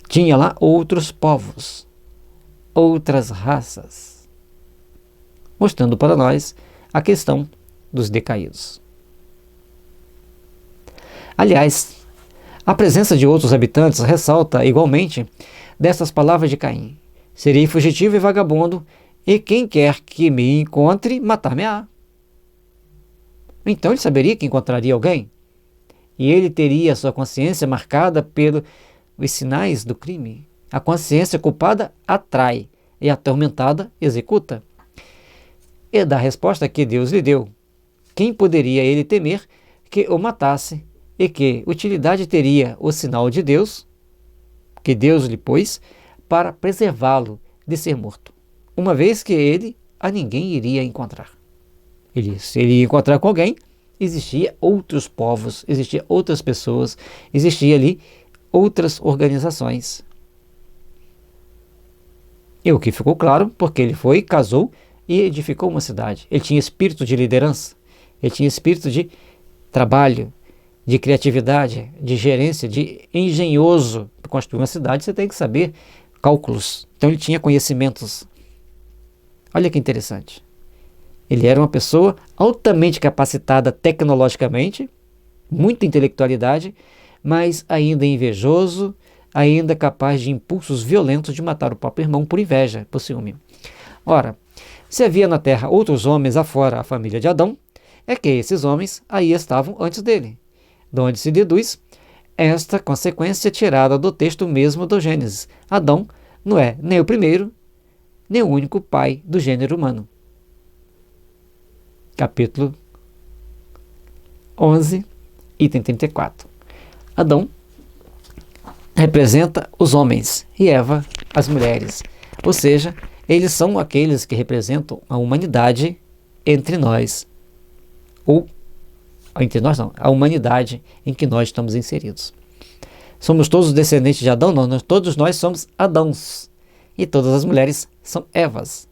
Tinha lá outros povos, outras raças, mostrando para nós a questão dos decaídos. Aliás, a presença de outros habitantes ressalta igualmente dessas palavras de Caim: serei fugitivo e vagabundo, e quem quer que me encontre, matar-me-á. Então ele saberia que encontraria alguém, e ele teria a sua consciência marcada pelos sinais do crime. A consciência culpada atrai, e a atormentada executa. E da resposta que Deus lhe deu, quem poderia ele temer que o matasse, e que utilidade teria o sinal de Deus, que Deus lhe pôs, para preservá-lo de ser morto, uma vez que ele a ninguém iria encontrar. Se ele ia encontrar com alguém, existia outros povos, existia outras pessoas, existia ali outras organizações. E o que ficou claro, porque ele foi, casou e edificou uma cidade. Ele tinha espírito de liderança, ele tinha espírito de trabalho, de criatividade, de gerência, de engenhoso. Para construir uma cidade você tem que saber cálculos. Então ele tinha conhecimentos. Olha que interessante. Ele era uma pessoa altamente capacitada tecnologicamente, muita intelectualidade, mas ainda invejoso, ainda capaz de impulsos violentos de matar o próprio irmão por inveja, por ciúme. Ora, se havia na terra outros homens afora a família de Adão, é que esses homens aí estavam antes dele, de onde se deduz esta consequência tirada do texto mesmo do Gênesis. Adão não é nem o primeiro, nem o único pai do gênero humano. Capítulo 11, item 34. Adão representa os homens e Eva as mulheres. Ou seja, eles são aqueles que representam a humanidade entre nós. Ou, entre nós não, a humanidade em que nós estamos inseridos. Somos todos descendentes de Adão? Não, todos nós somos Adãos. E todas as mulheres são Evas.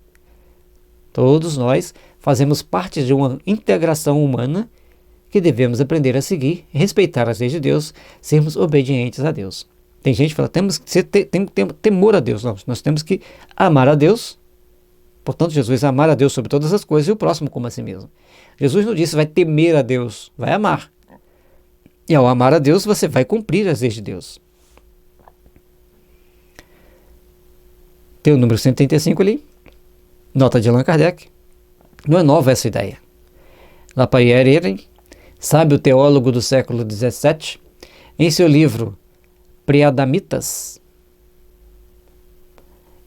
Todos nós fazemos parte de uma integração humana que devemos aprender a seguir, respeitar as leis de Deus, sermos obedientes a Deus. Tem gente que fala, temos que ter temor a Deus. Não, nós temos que amar a Deus. Portanto, Jesus amar a Deus sobre todas as coisas e o próximo como a si mesmo. Jesus não disse vai temer a Deus, vai amar. E ao amar a Deus, você vai cumprir as leis de Deus. Tem o número 135 ali, nota de Allan Kardec. Não é nova essa ideia. Lapierre, sábio teólogo do século XVII, em seu livro Preadamitas,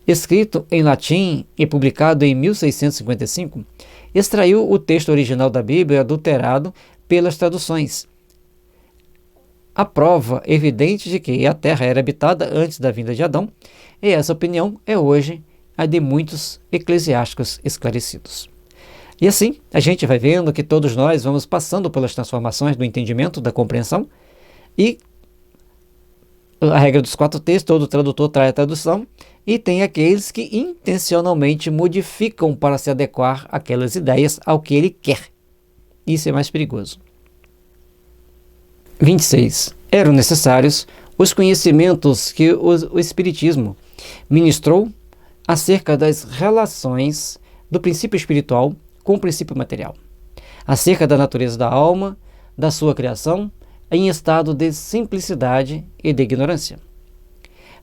escrito em latim e publicado em 1655, extraiu o texto original da Bíblia adulterado pelas traduções. A prova evidente de que a Terra era habitada antes da vinda de Adão, e essa opinião é hoje a de muitos eclesiásticos esclarecidos. E assim, a gente vai vendo que todos nós vamos passando pelas transformações do entendimento, da compreensão, e a regra dos 4 T's, todo tradutor traz a tradução, e tem aqueles que intencionalmente modificam para se adequar aquelas ideias ao que ele quer. Isso é mais perigoso. 26. Eram necessários os conhecimentos que o Espiritismo ministrou acerca das relações do princípio espiritual com o princípio material, acerca da natureza da alma, da sua criação, em estado de simplicidade e de ignorância,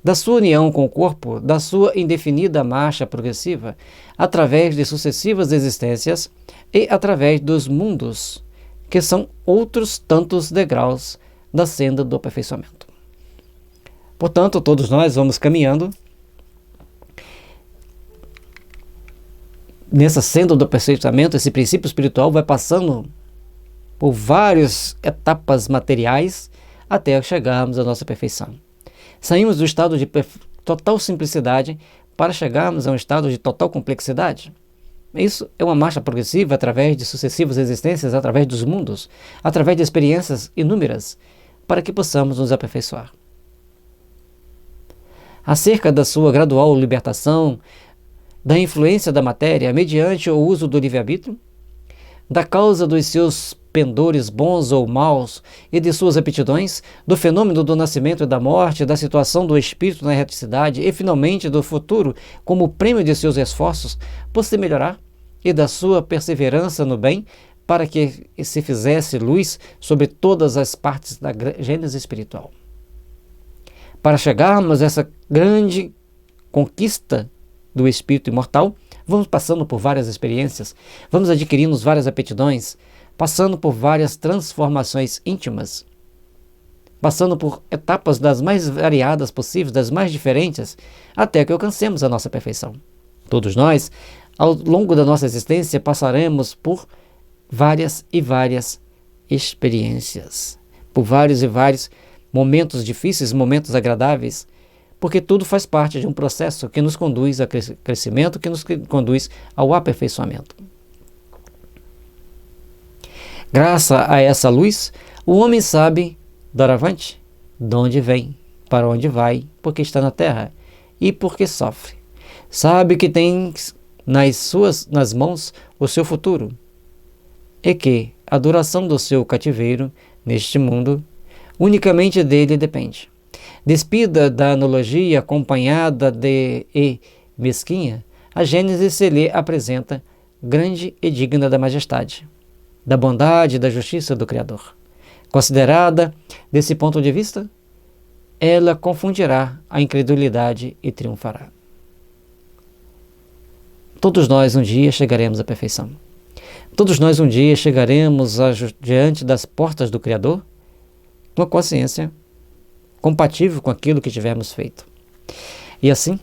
da sua união com o corpo, da sua indefinida marcha progressiva, através de sucessivas existências e através dos mundos, que são outros tantos degraus da senda do aperfeiçoamento. Portanto, todos nós vamos caminhando nessa senda do aperfeiçoamento. Esse princípio espiritual vai passando por várias etapas materiais até chegarmos à nossa perfeição. Saímos do estado de total simplicidade para chegarmos a um estado de total complexidade. Isso é uma marcha progressiva através de sucessivas existências, através dos mundos, através de experiências inúmeras, para que possamos nos aperfeiçoar. Acerca da sua gradual libertação, da influência da matéria mediante o uso do livre-arbítrio, da causa dos seus pendores bons ou maus e de suas aptidões, do fenômeno do nascimento e da morte, da situação do espírito na erraticidade e, finalmente, do futuro como prêmio de seus esforços por se melhorar e da sua perseverança no bem para que se fizesse luz sobre todas as partes da gênese espiritual. Para chegarmos a essa grande conquista do espírito imortal, vamos passando por várias experiências, vamos adquirindo várias aptidões, passando por várias transformações íntimas, passando por etapas das mais variadas possíveis, das mais diferentes, até que alcancemos a nossa perfeição. Todos nós, ao longo da nossa existência, passaremos por várias e várias experiências, por vários e vários momentos difíceis, momentos agradáveis, porque tudo faz parte de um processo que nos conduz ao crescimento, que nos conduz ao aperfeiçoamento. Graças a essa luz, o homem sabe, doravante, de onde vem, para onde vai, porque está na terra e porque sofre. Sabe que tem nas mãos o seu futuro e que a duração do seu cativeiro neste mundo unicamente dele depende. Despida da analogia acompanhada e mesquinha, a Gênese se lhe apresenta grande e digna da majestade, da bondade e da justiça do Criador. Considerada desse ponto de vista, ela confundirá a incredulidade e triunfará. Todos nós um dia chegaremos à perfeição. Todos nós um dia chegaremos diante das portas do Criador com a consciência compatível com aquilo que tivermos feito. E assim,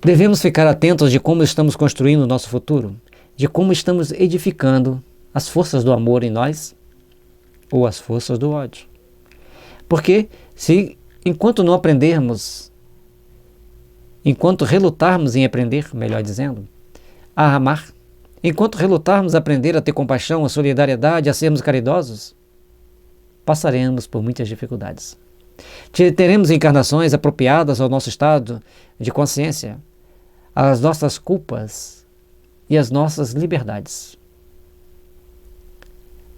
devemos ficar atentos de como estamos construindo o nosso futuro, de como estamos edificando as forças do amor em nós ou as forças do ódio. Porque enquanto não aprendermos, enquanto relutarmos em aprender, melhor dizendo, a amar, enquanto relutarmos a aprender a ter compaixão, a solidariedade, a sermos caridosos, passaremos por muitas dificuldades. Teremos encarnações apropriadas ao nosso estado de consciência, às nossas culpas e às nossas liberdades.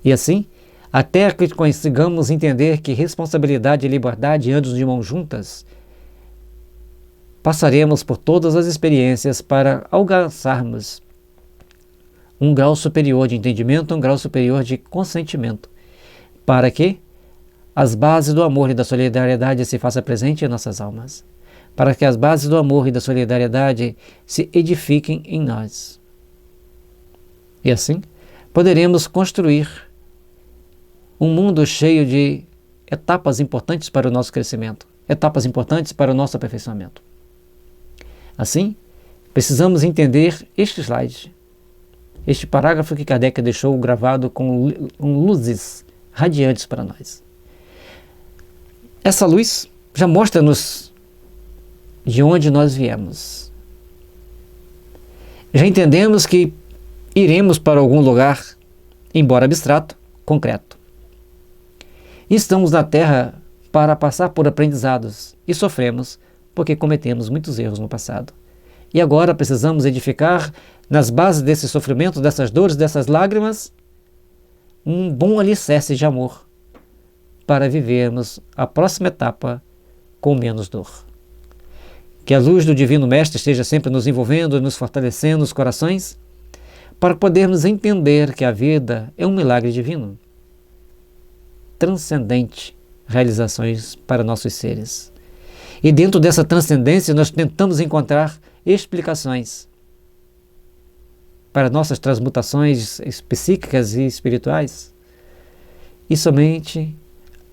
E assim, até que consigamos entender que responsabilidade e liberdade andam de mãos juntas, passaremos por todas as experiências para alcançarmos um grau superior de entendimento, um grau superior de consentimento, para que as bases do amor e da solidariedade se façam presentes em nossas almas, para que as bases do amor e da solidariedade se edifiquem em nós. E assim, poderemos construir um mundo cheio de etapas importantes para o nosso crescimento, etapas importantes para o nosso aperfeiçoamento. Assim, precisamos entender este slide, este parágrafo que Kardec deixou gravado com luzes radiantes para nós. Essa luz já mostra-nos de onde nós viemos. Já entendemos que iremos para algum lugar, embora abstrato, concreto. Estamos na Terra para passar por aprendizados e sofremos porque cometemos muitos erros no passado. E agora precisamos edificar nas bases desse sofrimento, dessas dores, dessas lágrimas, um bom alicerce de amor para vivermos a próxima etapa com menos dor. Que a luz do Divino Mestre esteja sempre nos envolvendo e nos fortalecendo os corações, para podermos entender que a vida é um milagre divino, transcendente realizações para nossos seres. E dentro dessa transcendência nós tentamos encontrar explicações para nossas transmutações psíquicas e espirituais, e somente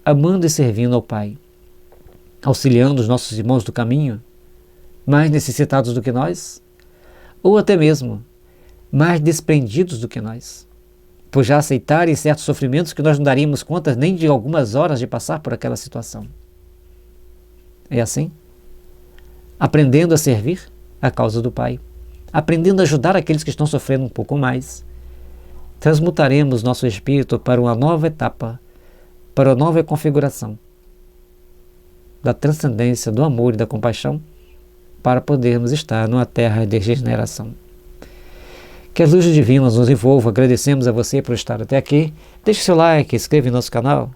amando e servindo ao Pai, auxiliando os nossos irmãos do caminho, mais necessitados do que nós, ou até mesmo mais desprendidos do que nós, por já aceitarem certos sofrimentos que nós não daríamos conta nem de algumas horas de passar por aquela situação. É assim? Aprendendo a servir a causa do Pai, aprendendo a ajudar aqueles que estão sofrendo um pouco mais, transmutaremos nosso espírito para uma nova etapa, para uma nova configuração da transcendência, do amor e da compaixão, para podermos estar numa terra de regeneração. Que as luzes divinas nos envolvam. Agradecemos a você por estar até aqui. Deixe seu like, inscreva em nosso canal.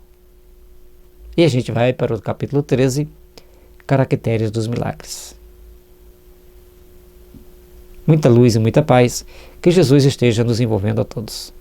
E a gente vai para o capítulo 13, Caracteres dos Milagres. Muita luz e muita paz. Que Jesus esteja nos envolvendo a todos.